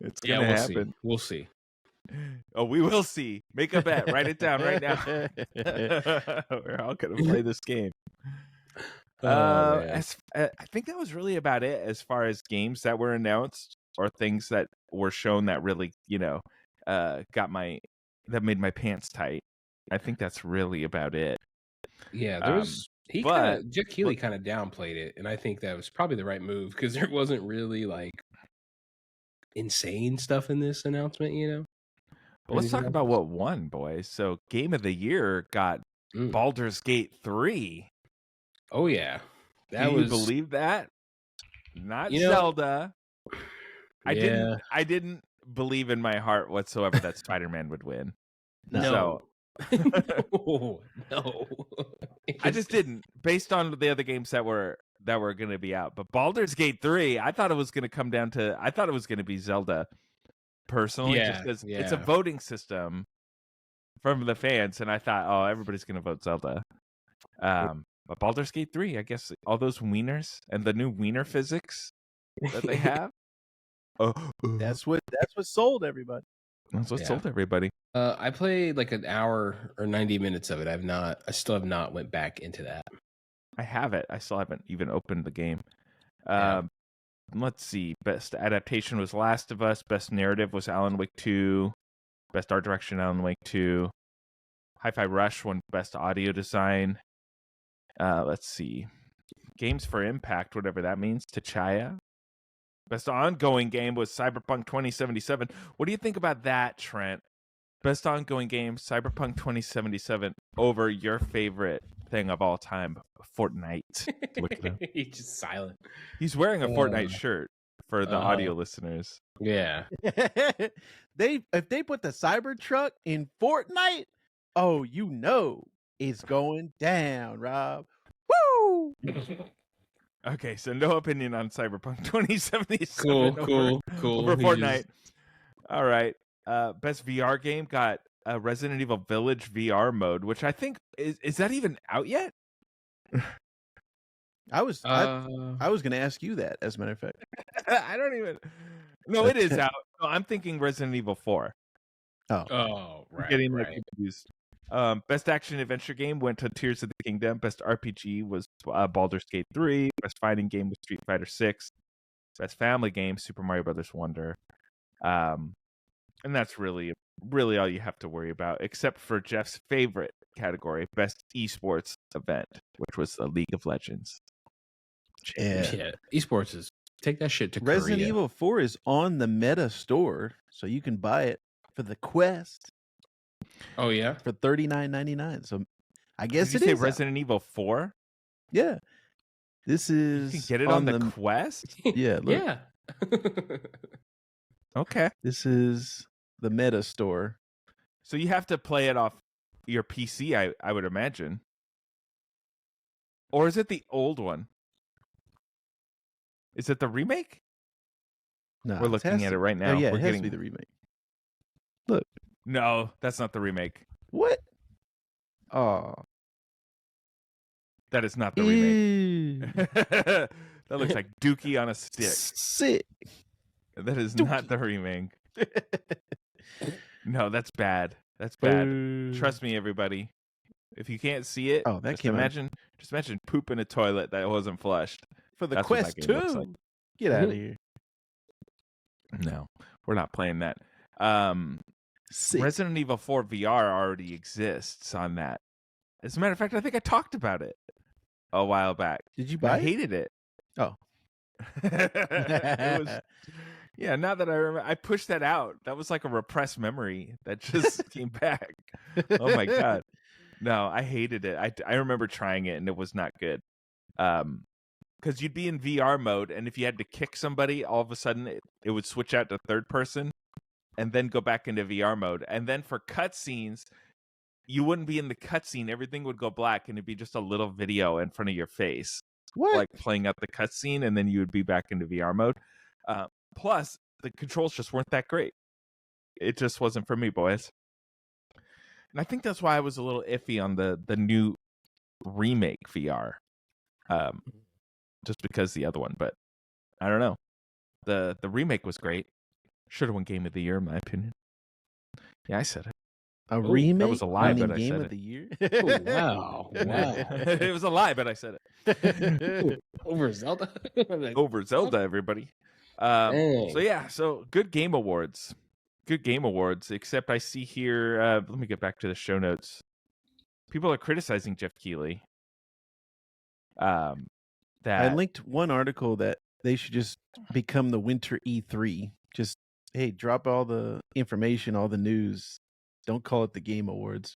It's going to happen. We'll see. Oh, we will see. Make a bet. Write it down right now. We're all going to play this game. I think that was really about it as far as games that were announced or things that were shown that really, you know, that made my pants tight. I think that's really about it. Yeah, Jeff Keighley kind of downplayed it, and I think that was probably the right move because there wasn't really like insane stuff in this announcement, you know. But let's talk about what won, boys. So, Game of the Year got Baldur's Gate 3. Oh yeah, Can you believe that? Not Zelda. I didn't believe in my heart whatsoever that Spider-Man would win. No. No. I just didn't. Based on the other games that were that were going to be out. But Baldur's Gate 3, I thought it was going to come down to, I thought it was going to be Zelda, personally, just because it's a voting system from the fans, and I thought, oh, everybody's going to vote Zelda. But Baldur's Gate 3, I guess all those wieners and the new wiener physics that they have. That's what sold everybody. That's what sold everybody. I played like an hour or 90 minutes of it. I still have not went back into that. I have it. I still haven't even opened the game. Let's see. Best adaptation was Last of Us. Best narrative was Alan Wake 2. Best art direction, Alan Wake 2. Hi-Fi Rush won best audio design. Let's see. Games for Impact, whatever that means. Tachaya. Best ongoing game was Cyberpunk 2077. What do you think about that, Trent? Best ongoing game, Cyberpunk 2077, over your favorite thing of all time, Fortnite. He's just silent. He's wearing a Fortnite shirt for the audio listeners. Yeah. If they put the Cybertruck in Fortnite, oh, you know it's going down, Rob. Woo! Okay, so no opinion on Cyberpunk 2077. Cool. Over Fortnite. All right. Best VR game got Resident Evil Village VR mode, which I think is that even out yet? I was going to ask you that, as a matter of fact. I don't even. No, it is out. No, I'm thinking Resident Evil 4. Oh, right. Getting confused. Best action adventure game went to Tears of the Kingdom. Best RPG was Baldur's Gate 3. Best fighting game was Street Fighter 6. Best family game, Super Mario Brothers Wonder. And that's really all you have to worry about, except for Jeff's favorite category, best esports event, which was the League of Legends. Yeah. Esports is take that shit to Resident Korea. Evil 4 is on the Meta store, so you can buy it for the Quest. Oh yeah, for $39.99. So I guess Did you say Resident Evil 4? Yeah, this is. You can get it on the Quest. Yeah, look. Yeah. Okay, this is the Meta store. So you have to play it off your PC, I would imagine, or is it the old one? Is it the remake? No, we're looking at it right now. Oh, yeah, we're it has to be the remake. Look. No, that's not the remake. What? Oh. That is not the remake. That looks like Dookie on a stick. Sick. That is not the remake. No, that's bad. That's bad. Trust me, everybody. If you can't see it, just imagine poop in a toilet that wasn't flushed. For the Quest 2. Like. Get out of here. No, we're not playing that. Resident Evil 4 VR already exists on that. As a matter of fact, I think I talked about it a while back. Did you buy it? I hated it. Oh. It was, yeah, now that I remember, I pushed that out. That was like a repressed memory that just came back. Oh my God. No, I hated it. I remember trying it and it was not good. Because you'd be in VR mode, and if you had to kick somebody, all of a sudden it would switch out to third person and then go back into VR mode. And then for cutscenes, you wouldn't be in the cutscene. Everything would go black, and it'd be just a little video in front of your face. What? Like playing out the cutscene, and then you would be back into VR mode. Plus, the controls just weren't that great. It just wasn't for me, boys. And I think that's why I was a little iffy on the new remake VR. Just because the other one, but I don't know. The remake was great. Should have won Game of the Year, in my opinion. Yeah, I said it. A remake? That was a lie, but I Game said of it. the Year? Wow. It was a lie, but I said it. Over Zelda? Over Zelda, everybody. So yeah, so good game awards. Good game awards, except I see here, let me get back to the show notes. People are criticizing Jeff Keighley. I linked one article that they should just become the winter E3. Just, hey, drop all the information, all the news. Don't call it the Game Awards.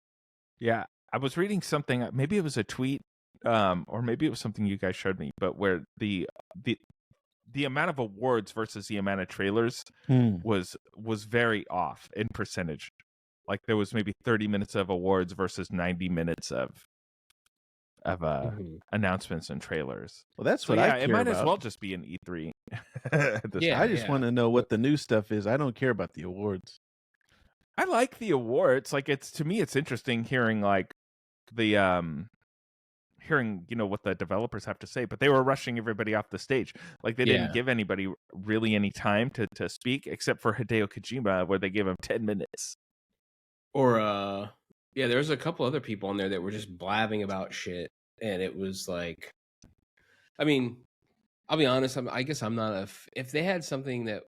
Yeah, I was reading something. Maybe it was a tweet, or maybe it was something you guys showed me. But where the amount of awards versus the amount of trailers was very off in percentage. Like there was maybe 30 minutes of awards versus 90 minutes of announcements and trailers. Well, that's So what I yeah, care it might about. as well just be an E3. At this Yeah. I point. just want to know what the new stuff is. I don't care about the awards. I like the awards. Like to me, it's interesting hearing like the hearing what the developers have to say, but they were rushing everybody off the stage. Like they didn't give anybody really any time to speak, except for Hideo Kojima, where they gave him 10 minutes. Or there was a couple other people on there that were just blabbing about shit, and it was like, I mean, I'll be honest. I guess I'm not if they had something that,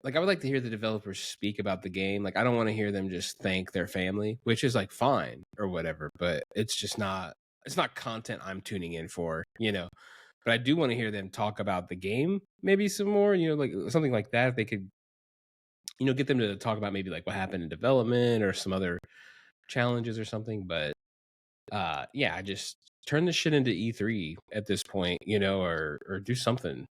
like, I would like to hear the developers speak about the game. Like, I don't want to hear them just thank their family, which is like fine or whatever, but it's just not. It's not content I'm tuning in for, But I do want to hear them talk about the game, maybe some more, like something like that. If they could, get them to talk about maybe like what happened in development or some other challenges or something. But I just turn this shit into E3 at this point, or do something.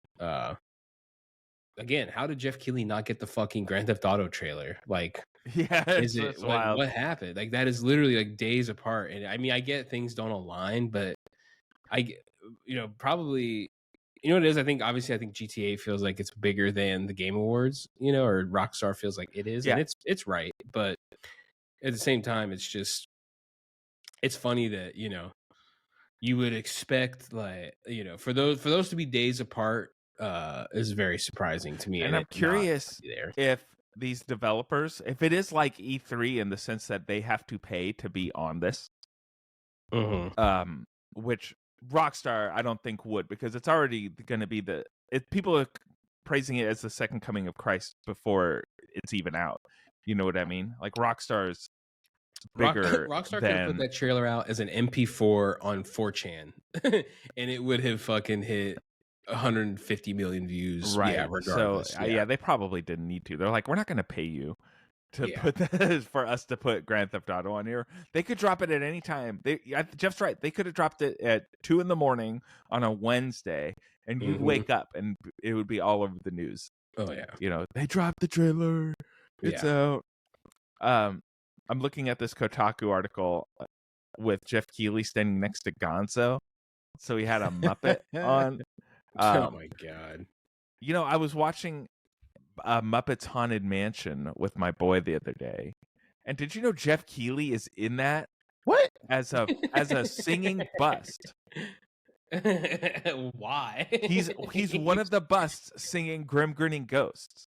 Again, how did Jeff Keighley not get the fucking Grand Theft Auto trailer? Like, Yeah, is it it's like wild. what happened? Like, that is literally like days apart. And I mean, I get things don't align, but probably, what it is. I think GTA feels like it's bigger than the Game Awards, or Rockstar feels like it is, and it's right. But at the same time, it's funny that you would expect, like, for those to be days apart is very surprising to me. And I'm curious if these developers, if it is like E3 in the sense that they have to pay to be on this, which Rockstar I don't think would, because it's already going to be people are praising it as the second coming of Christ before it's even out. You know what I mean? Like Rockstar's bigger. Rockstar could have put that trailer out as an MP4 on 4chan, and it would have fucking hit 150 million views. Right. Yeah, regardless. So they probably didn't need to. They're like, we're not going to pay you to put this for us to put Grand Theft Auto on here. They could drop it at any time. Jeff's right. They could have dropped it at 2 a.m. on a Wednesday, and you'd wake up and it would be all over the news. Oh yeah. They dropped the trailer. It's out. I'm looking at this Kotaku article with Jeff Keighley standing next to Gonzo. So he had a Muppet on. Oh my god! I was watching Muppets Haunted Mansion with my boy the other day, and did you know Jeff Keighley is in that? What? As a singing bust? Why? He's one of the busts singing Grim Grinning Ghosts.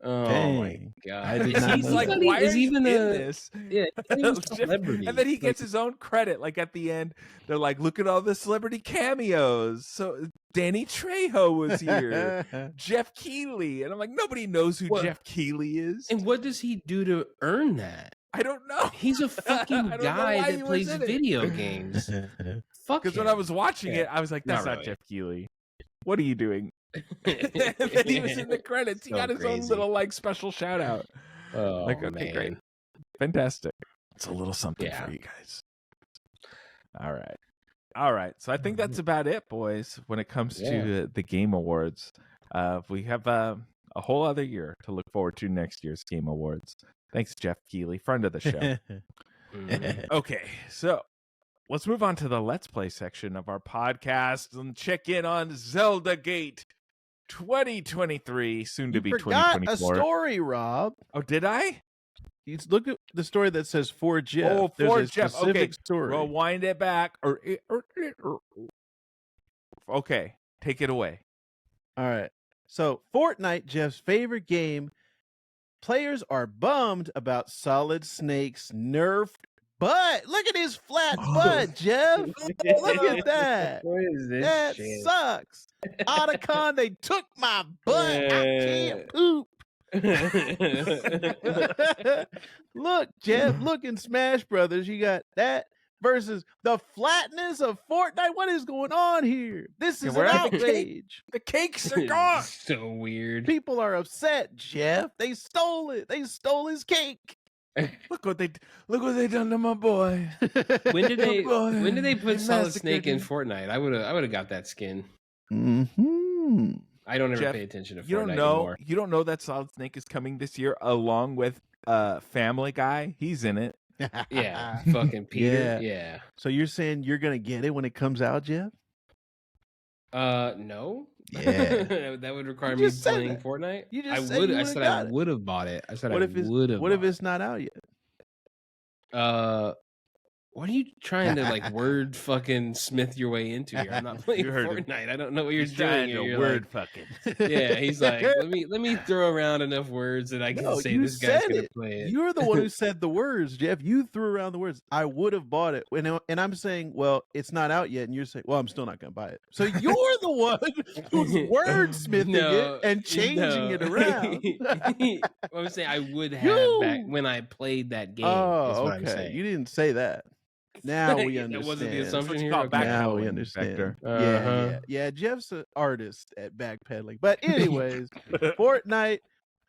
Oh Dang. my god! I did not He's know like, that. why is are you even in a this? Yeah, he's a celebrity. And then he gets his own credit. Like at the end, they're like, look at all the celebrity cameos. So Danny Trejo was here, Jeff Keighley, and I'm like, nobody knows who Jeff Keighley is. And what does he do to earn that? I don't know. He's a fucking guy that plays video games. Fuck. Because when I was watching it, I was like, that's not really. Jeff Keighley. What are you doing? And then he was in the credits. He got his own little like special shout out. Oh, like, okay, man. great. Fantastic. It's a little something Yeah. for you guys. All right. So I think that's about it, boys, when it comes to the Game Awards. We have a whole other year to look forward to next year's Game Awards. Thanks, Jeff Keighley, friend of the show. Okay, so let's move on to the Let's Play section of our podcast and check in on Zelda Gate 2023, soon to be You forgot 2024. a story, Rob. Oh, did I? You look at the story that says for Jeff. Oh, There's for a Jeff. specific Okay, story. rewind it back. Okay, take it away. All right. So Fortnite, Jeff's favorite game. Players are bummed about Solid Snake's nerfed butt. Look at his flat butt, Jeff. Look at that. What is this That shit? sucks. Otacon, they took my butt. I can't poop. Look, Jeff, look in Smash Brothers. You got that versus the flatness of Fortnite. What is going on here? This is an outrage. The cakes are gone. So weird. People are upset, Jeff. They stole it. They stole his cake. Look what they done to my boy. When did they They put Solid massacred Snake in him. Fortnite? I would have got that skin. Mm-hmm. I don't ever Jeff, pay attention to Fortnite You don't know. anymore. You don't know that Solid Snake is coming this year, along with Family Guy. He's in it. Yeah, fucking Peter. Yeah. So you're saying you're gonna get it when it comes out, Jeff? No. Yeah. That would require You me just said playing that. Fortnite. You just I said would. you I would've said I got it. would have bought it. I said What I if it's would have. what if it's not out yet? What are you trying to like word fucking smith your way into here? I'm not playing You heard him. Fortnite. I don't know what you're He's trying doing. to You're word like, fucking. yeah, he's like, let me throw around enough words that I can No, say you this guy's said gonna it. play it. You're the one who said the words, Jeff. You threw around the words. I would have bought it. And I'm saying, well, it's not out yet. And you're saying, well, I'm still not going to buy it. So you're the one who's wordsmithing it and changing it around. I'm saying I would have back when I played that game. Is what I'm okay. saying. You didn't say that. Now we understand. That wasn't the assumption here. called Now we backpedaling, understand. Vector. Yeah. Jeff's an artist at backpedaling. But anyways, Fortnite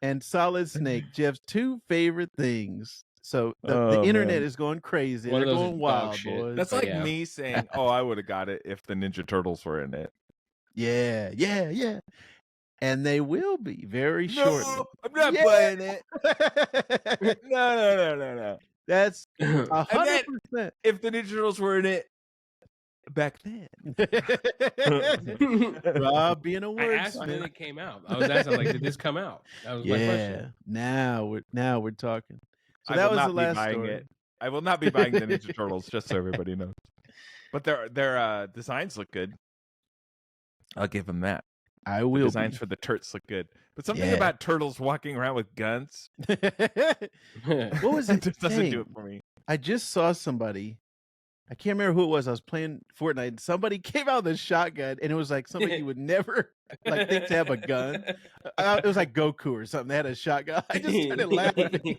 and Solid Snake, Jeff's two favorite things. So the internet is going crazy. One They're of those going is wild, dog shit. boys. That's But like yeah. me saying, "Oh, I would have got it if the Ninja Turtles were in it." Yeah. And they will be very shortly. No, I'm not playing it. No. That's meant 100%. If the Ninja Turtles were in it back then, Rob being a I asked when wordsmith. it came out. I was asking, like, did this come out? That was my question. Now we're talking. So I that will was not the be last buying story. it. I will not be buying the Ninja Turtles, just so everybody knows. But their designs look good. I'll give them that. I The will. designs for the turts look good. But something Yeah. about turtles walking around with guns What was it? just doesn't do Dang. it for me. I just saw somebody. I can't remember who it was. I was playing Fortnite. And somebody came out with a shotgun, and it was like somebody you would never like think to have a gun. It was like Goku or something. They had a shotgun. I just started laughing. He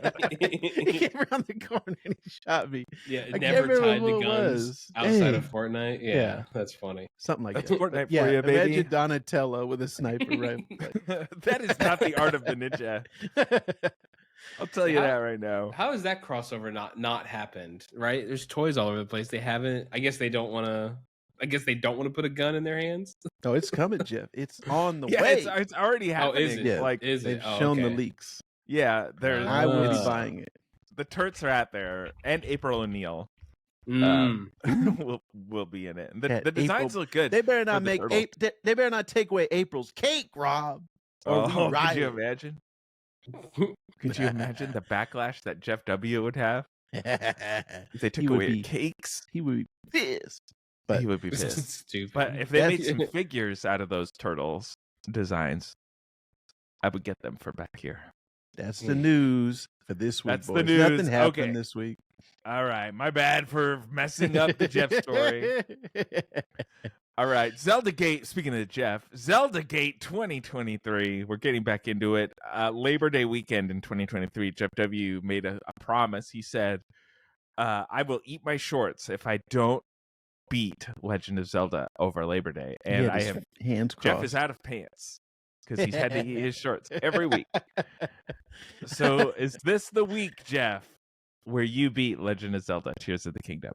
came around the corner and he shot me. Yeah, I can't never remember tied who the it guns was. outside Dang. of Fortnite. Yeah, Yeah. that's funny. Something like That's that. Fortnite Yeah, for you, baby. imagine Donatello with a sniper rifle. That is not the art of the ninja. I'll tell you that right now. How has that crossover not happened? Right? There's toys all over the place. They haven't. I guess they don't want to. I guess they don't want to put a gun in their hands. Oh, it's coming, Jeff. It's on the Yeah, way. it's already happening. is it? Yeah. Like, Is They've it? Oh, shown the okay. leaks. yeah, there's I will be Ah. buying it. the turts are out there, and April O'Neil will be in it. And Yeah, the designs April- look good. They better for not the make turtles. they better not take away April's cake, Rob. Or we Oh, could riot. you imagine? Could you imagine the backlash that Jeff W would have if they took He would away be- cakes? He would be pissed. But He would be This is pissed. stupid. But if they made That's- some figures out of those turtles designs, I would get them for back here. that's the news for this week. That's the boys. news. Nothing happened Okay. this week. All right, my bad for messing up the Jeff story. All right, Zelda Gate. Speaking of Jeff, Zelda Gate 2023. We're getting back into it. Labor Day weekend in 2023. Jeff W made a promise. He said, "I will eat my shorts if I don't beat Legend of Zelda over Labor Day." He And had I his have hands crossed. Jeff is out of pants because he's had to eat his shorts every week. So is this the week, Jeff, where you beat Legend of Zelda: Tears of the Kingdom?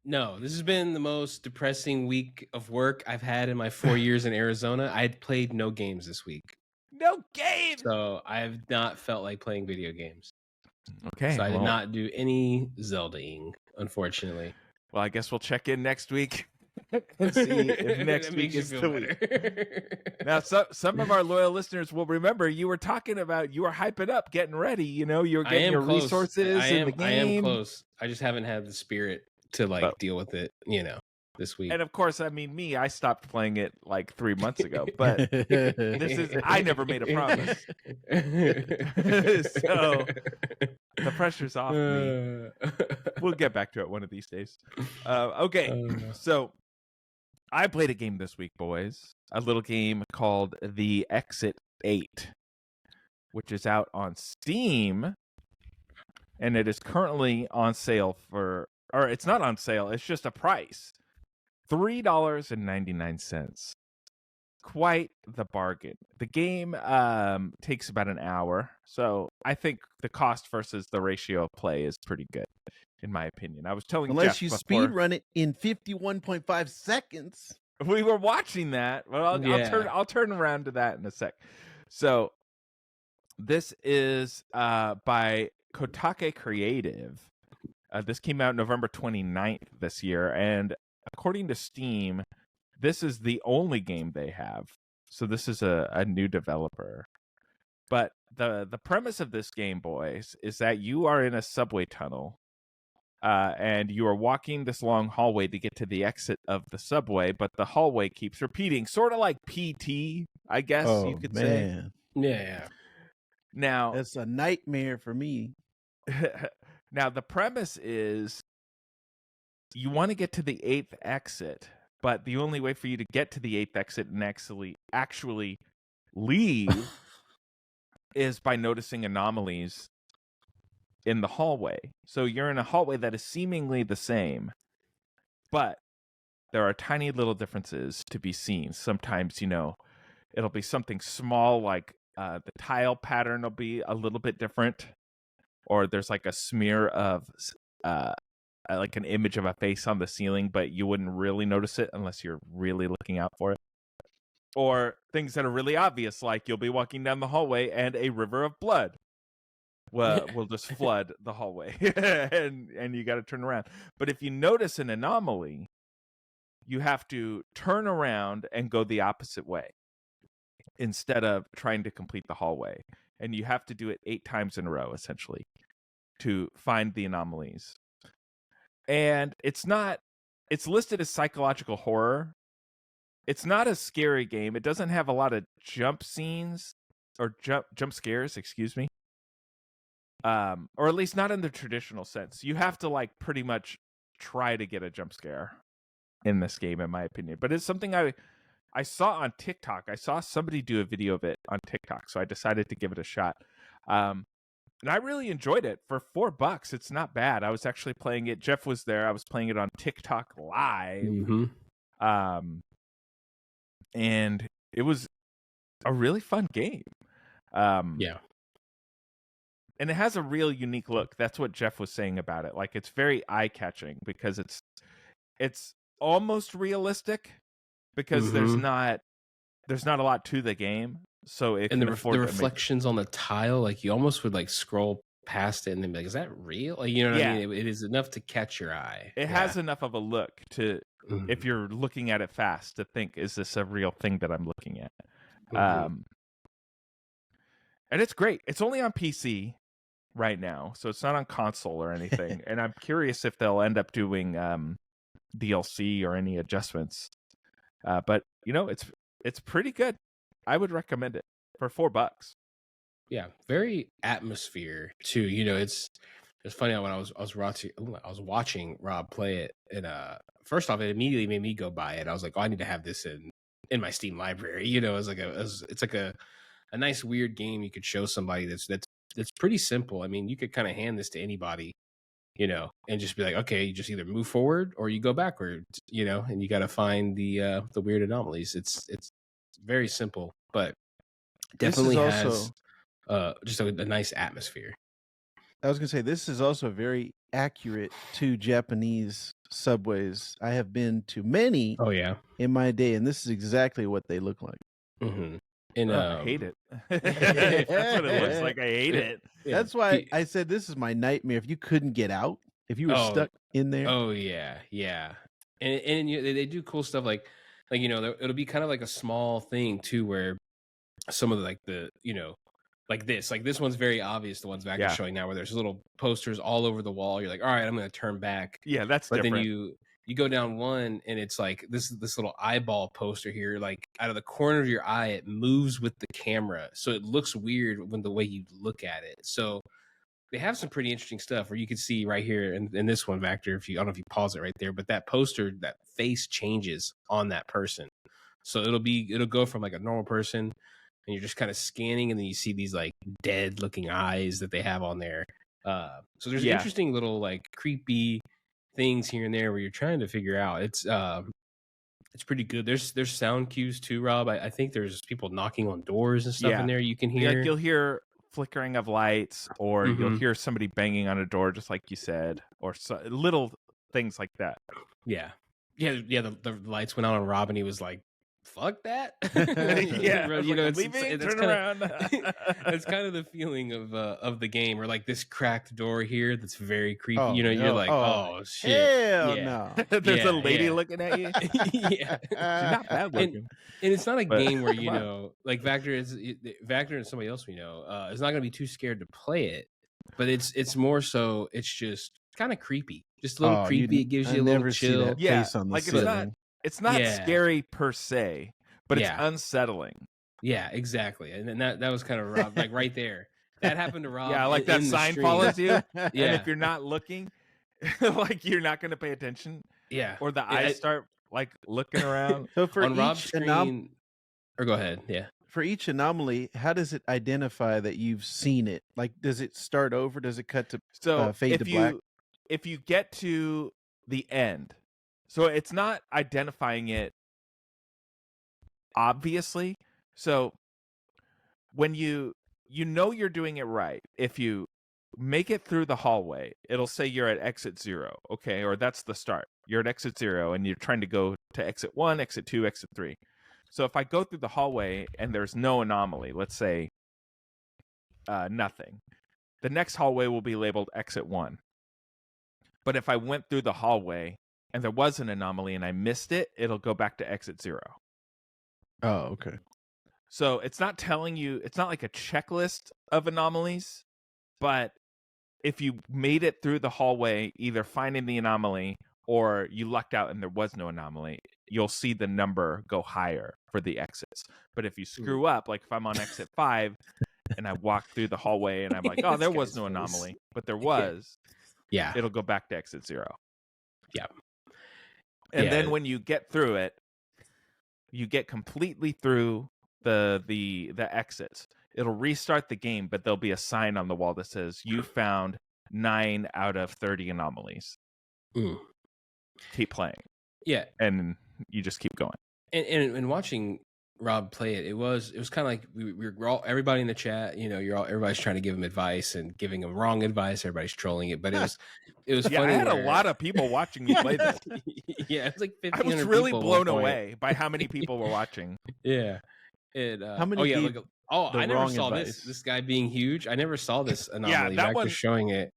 No, this has been the most depressing week of work I've had in my 4 years in Arizona. I had played no games this week, No game. so I have not felt like playing video games. Okay, So I did well, not do any Zelda-ing, unfortunately. Well, I guess we'll check in next week and see if next That week makes you is feel the week. better. Now, some of our loyal listeners will remember you were talking about you were hyping up, getting ready. You know, you were I getting am your close. resources in the game. I am close. I just haven't had the spirit to But- deal with it, this week. And of course, I mean, I stopped playing it like 3 months ago, but I never made a promise. So the pressure's off me. We'll get back to it one of these days. Okay, so I played a game this week, boys. A little game called The Exit 8, which is out on Steam, and it is currently on sale or it's not on sale, it's just a price. $3.99. Quite the bargain. The game takes about an hour, so I think the cost versus the ratio of play is pretty good, in my opinion. I was telling Unless Jeff you before, speed run it in 51.5 seconds. we were watching that. Well, I'll turn around to that in a sec. So this is by Kotake Creative. This came out November 29th this year, and according to Steam, this is the only game they have. So this is a new developer. But the premise of this game, boys, is that you are in a subway tunnel, and you are walking this long hallway to get to the exit of the subway, but the hallway keeps repeating, sort of like PT, I guess you could say. Yeah. Now, That's a nightmare for me. now the premise is you want to get to the 8th exit, but the only way for you to get to the 8th exit and actually leave is by noticing anomalies in the hallway. So you're in a hallway that is seemingly the same, but there are tiny little differences to be seen. Sometimes, it'll be something small, like the tile pattern will be a little bit different, or there's like a smear of like an image of a face on the ceiling, but you wouldn't really notice it unless you're really looking out for it. Or things that are really obvious, like you'll be walking down the hallway and a river of blood will just flood the hallway, and you got to turn around. But if you notice an anomaly, you have to turn around and go the opposite way instead of trying to complete the hallway. And you have to do it 8 times in a row, essentially, to find the anomalies. And it's listed as psychological horror. It's not a scary game. It doesn't have a lot of jump scenes or jump scares, excuse me. Or at least not in the traditional sense. You have to pretty much try to get a jump scare in this game, in my opinion. But it's something I saw on TikTok. I saw somebody do a video of it on TikTok, so I decided to give it a shot. And I really enjoyed it. For $4, it's not bad. I was actually playing it. Jeff was there. I was playing it on TikTok live. Mm-hmm. And it was a really fun game. Yeah. And it has a real unique look. That's what Jeff was saying about it. Like, it's very eye-catching because it's almost realistic because there's not a lot to the game. So it And can the afford to reflections on the tile, like you almost would scroll past it and then be like, is that real? You know what I mean? It is enough to catch your eye. It has enough of a look to, if you're looking at it fast, to think, is this a real thing that I'm looking at? And it's great. It's only on PC right now, so it's not on console or anything. And I'm curious if they'll end up doing DLC or any adjustments. But it's pretty good. I would recommend it for $4. Yeah, very atmosphere too. It's funny when I was watching Rob play it, and first off, it immediately made me go buy it. I was like, oh, I need to have this in my Steam library. It's like a nice weird game you could show somebody that's pretty simple. I mean, you could kind of hand this to anybody, and just be like, okay, you just either move forward or you go backward, and you got to find the weird anomalies. It's very simple, but definitely has just a nice atmosphere. I was going to say, this is also very accurate to Japanese subways. I have been to many in my day, and this is exactly what they look like. Mm-hmm. And I hate it. That's what it looks like. I hate it. That's why I said this is my nightmare. If you couldn't get out, if you were stuck in there. Oh yeah. And they do cool stuff like it'll be kind of like a small thing too, where some of the like this one's very obvious. The ones back is showing now, where there's little posters all over the wall. You're like, all right, I'm going to turn back. Yeah, that's but different. Then you go down one, and it's like this little eyeball poster here, like out of the corner of your eye, it moves with the camera, so it looks weird when the way you look at it. So they have some pretty interesting stuff where you can see right here in this one, Vector. I don't know if you pause it right there, but that poster, that face changes on that person. So it'll go from like a normal person, and you're just kind of scanning, and then you see these like dead looking eyes that they have on there. So there's interesting little like creepy things here and there where you're trying to figure out. It's pretty good. There's sound cues too, Rob. I think there's people knocking on doors and stuff in there you can hear. Like you'll hear flickering of lights, or you'll hear somebody banging on a door, just like you said, or little things like that. The lights went out on Rob, and he was like fuck that? Yeah, Bro, it's you like, know, I'm it's leaving, that's turn kind around. of it's kind of the feeling of the game, or like this cracked door here that's very creepy. Oh You know, you're no! like, Oh oh shit, hell yeah, no! There's a yeah, lady yeah, looking at you. yeah. She's not bad And looking, and it's not a but game where come you on. know, like Vector and somebody else we know is not gonna be too scared to play it, but it's more so it's just kind of creepy, just a little Oh, creepy. It gives I you a little never see chill. that Yeah, face on the like ceiling. it's not Yeah. scary per se, but it's Yeah. unsettling. Yeah, exactly. And then that was kind of Rob, like right there. That happened to Rob. Yeah, like that in the sign stream. follows you, Yeah. and if you're not looking, like you're not going to pay attention, Yeah. or the Yeah, eyes start like looking around. So for on Rob's each screen. Or go ahead. Yeah. for each anomaly, how does it identify that you've seen it? Like, does it start over? Does it cut to So fade to black? if you get to the end, so it's not identifying it obviously. So when you know you're doing it right, if you make it through the hallway, it'll say you're at exit 0, okay, or that's the start. You're at exit 0 and you're trying to go to exit 1, exit 2, exit 3. So if I go through the hallway and there's no anomaly, let's say nothing, the next hallway will be labeled exit 1. But if I went through the hallway and there was an anomaly and I missed it, it'll go back to exit 0. Oh, okay. So it's not telling you, it's not like a checklist of anomalies, but if you made it through the hallway, either finding the anomaly or you lucked out and there was no anomaly, you'll see the number go higher for the exits. But if you screw up, like if I'm on exit 5 and I walk through the hallway and I'm like, oh, there was no anomaly, but there was, Yeah. it'll go back to exit 0. Yeah. And then when you get through it, you get completely through the exits. It'll restart the game, but there'll be a sign on the wall that says you found 9 out of 30 anomalies. Mm. Keep playing. Yeah. And you just keep going. And watching Rob play it, it was kind of like we were all, everybody in the chat, you know, everybody's trying to give him advice and giving him wrong advice. Everybody's trolling it, but it was Yeah, funny. I had a lot of people watching me play this. Yeah, it's like 1,500 I was really people at blown one point. away by how many people were watching. Yeah. It, How many gave I never wrong saw advice? this guy being huge. I never saw this anomaly. that Back one- to showing it.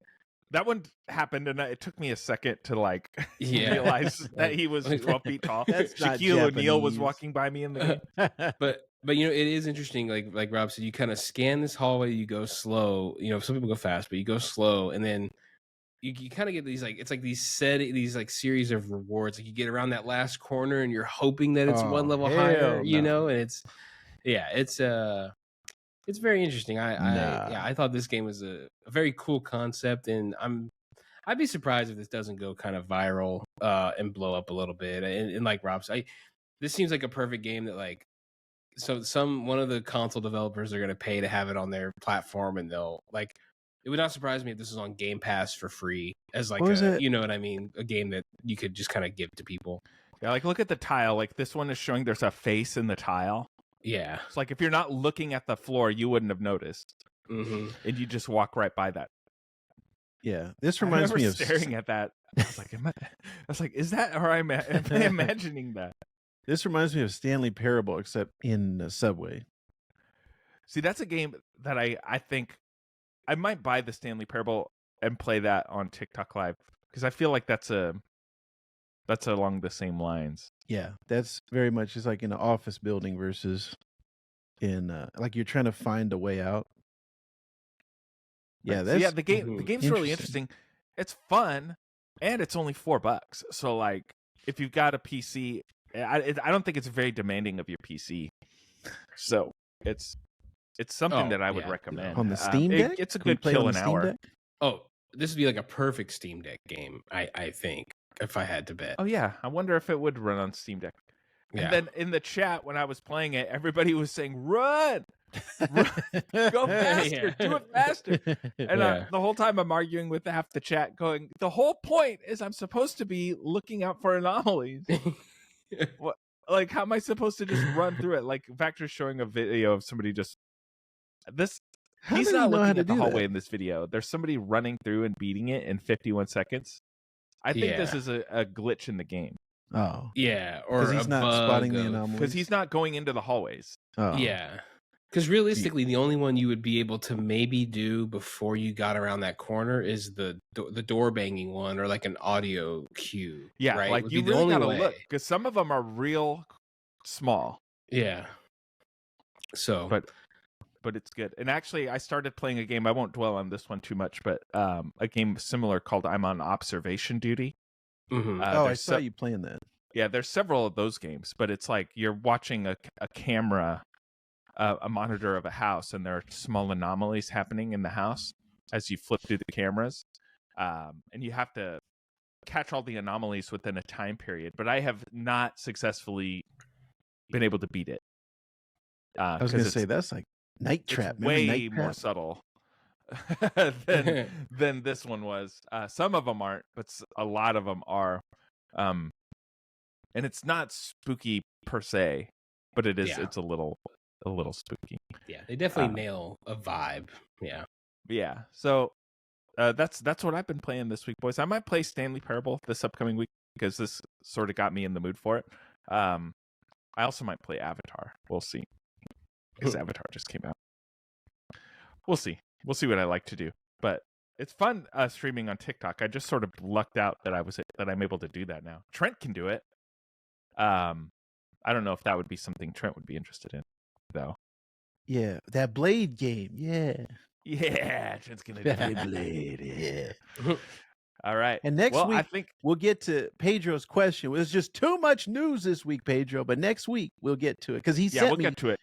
That one happened, and it took me a second to like Yeah. realize that he was 12 feet tall. That's not Shaquille O'Neal was Japanese. walking by me in the game. But you know, it is interesting. Like Rob said, you kind of scan this hallway. You go slow. You know, some people go fast, but you go slow, and then you kind of get these like it's like these like series of rewards. Like you get around that last corner, and you're hoping that it's one level higher. You know, and it's very interesting. I thought this game was a very cool concept, and I'd be surprised if this doesn't go kind of viral and blow up a little bit. And like Rob said, this seems like a perfect game that like one of the console developers are going to pay to have it on their platform, and they'll like. It would not surprise me if this is on Game Pass for free as like you know what I mean, a game that you could just kind of give to people. Yeah, like look at the tile. Like this one is showing there's a face in the tile. Yeah. It's like if you're not looking at the floor, you wouldn't have noticed, Mm-hmm. and you just walk right by that. Yeah, this reminds me of staring at that. I was like, is that, or am I imagining that? This reminds me of Stanley Parable, except in Subway. See, that's a game that I think I might buy the Stanley Parable and play that on TikTok Live because I feel like that's along the same lines. Yeah, that's very much just like in an office building versus in like you're trying to find a way out. Yeah, So, the game's really Interesting. interesting. It's fun, and it's only $4. So like, if you've got a PC, I don't think it's very demanding of your PC. So it's something that I would recommend on the Steam Deck. It's a Can we good play kill on an the Steam hour. Deck? Oh, this would be like a perfect Steam Deck game, I think, if I had to bet. Oh yeah, I wonder if it would run on Steam Deck. Yeah. And then in the chat when I was playing it, everybody was saying, "Run, go faster, do it faster." And the whole time I'm arguing with half the chat, going, "The whole point is I'm supposed to be looking out for anomalies. What? Like, how am I supposed to just run through it?" Like, Vector's showing a video of somebody just this. How He's do you not know how looking to at the do hallway that? in this video. There's somebody running through and beating it in 51 seconds. I think this is a glitch in the game. Oh, Yeah, or because he's a not bug spotting the of- anomalies. Because he's not going into the hallways. Oh. Yeah. Because realistically, the only one you would be able to maybe do before you got around that corner is the door banging one, or like an audio cue. Yeah, right? like Would you be the really only gotta way. look, because some of them are real small, Yeah. So, but it's good. And actually, I started playing a game. I won't dwell on this one too much, but a game similar called I'm on Observation Duty. mhm. I There's saw you playing that. Yeah, there's several of those games, but it's like you're watching a camera, a monitor of a house, and there are small anomalies happening in the house as you flip through the cameras, and you have to catch all the anomalies within a time period. But I have not successfly been able to beat it. I was going to say that's like Night Trap. It's way more subtle than this one was. Some of them aren't, but a lot of them are. And it's not spooky per se, but it is. Yeah. It's a little spooky. Yeah, they definitely nail a vibe. Yeah. Yeah. So that's what I've been playing this week, boys. I might play Stanley Parable this upcoming week because this sort of got me in the mood for it. I also might play Avatar. We'll see. Because Avatar just came out. We'll see. We'll see what I like to do. But it's fun streaming on TikTok. I just sort of lucked out that I'm able to do that now. Trent can do it. I don't know if that would be something Trent would be interested in, though. Yeah, that Blade game. Yeah, Trent's gonna play Blade. Yeah. All right. And next week, I think we'll get to Pedro's question. There's just too much news this week, Pedro. But next week we'll get to it because we'll get to it.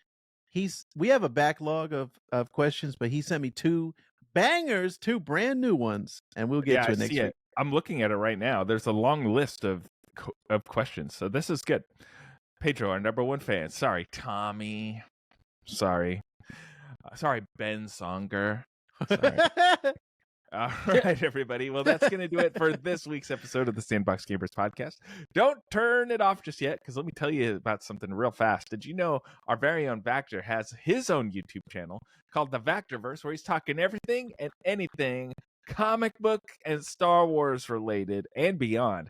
We have a backlog of questions, but he sent me two bangers, two brand new ones, and we'll get to it next week. I'm looking at it right now. There's a long list of questions, so this is good. Pedro, our number one fan. Sorry, Tommy. Sorry, Ben Songer. Sorry. All right, everybody. Well, that's going to do it for this week's episode of the Sandbox Gamers podcast. Don't turn it off just yet, because let me tell you about something real fast. Did you know our very own Vactor has his own YouTube channel called The Vactorverse, where he's talking everything and anything comic book and Star Wars related and beyond.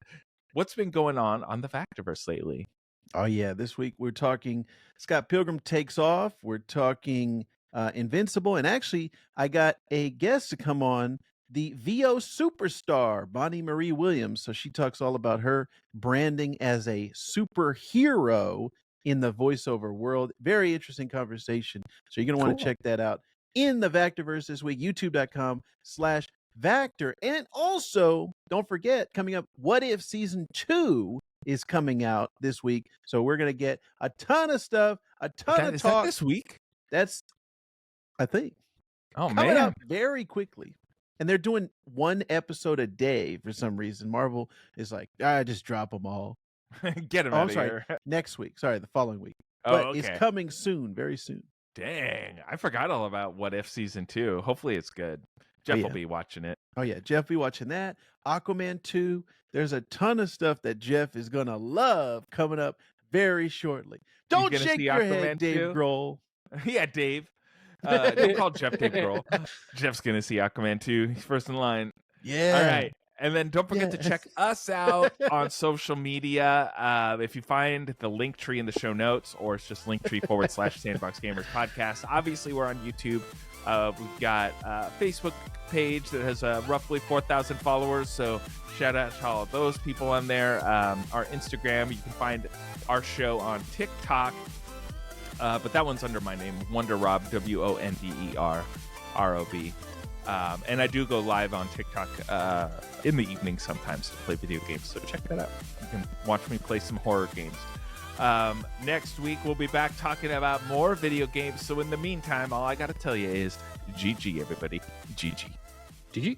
What's been going on the Vactorverse lately? Oh, yeah. This week we're talking Scott Pilgrim Takes Off. We're talking Invincible. And actually, I got a guest to come on, the VO superstar, Bonnie Marie Williams. So she talks all about her branding as a superhero in the voiceover world. Very interesting conversation. So you're going to want to check that out in the Vactorverse this week, youtube.com/Vactor. And also, don't forget, coming up, What If Season 2 is coming out this week. So we're going to get a ton of stuff, a ton of talk. That this week? That's, I think. Oh, coming man. out very quickly. And they're doing one episode a day for some reason. Marvel is like, just drop them all. Get them out of here. Next week. Sorry, the following week. Oh, but okay. It's coming soon, very soon. Dang, I forgot all about What If Season 2. Hopefully it's good. Jeff will be watching it. Oh, yeah. Jeff will be watching that. Aquaman 2. There's a ton of stuff that Jeff is going to love coming up very shortly. Don't shake your head, Dave Grohl. Yeah, Dave. Don't call Jeff Dave Grohl. Jeff's going to see Aquaman 2. He's first in line. Yeah. All right. And then don't forget to check us out on social media. If you find the link tree in the show notes, or it's just linktree/Sandbox Gamers Podcast. Obviously, we're on YouTube. We've got a Facebook page that has roughly 4,000 followers. So shout out to all of those people on there. Our Instagram, you can find our show on TikTok. But that one's under my name, WonderRob, WonderRob. And I do go live on TikTok in the evening sometimes to play video games. So check that out. You can watch me play some horror games. Next week, we'll be back talking about more video games. So in the meantime, all I got to tell you is GG, everybody. GG. GG.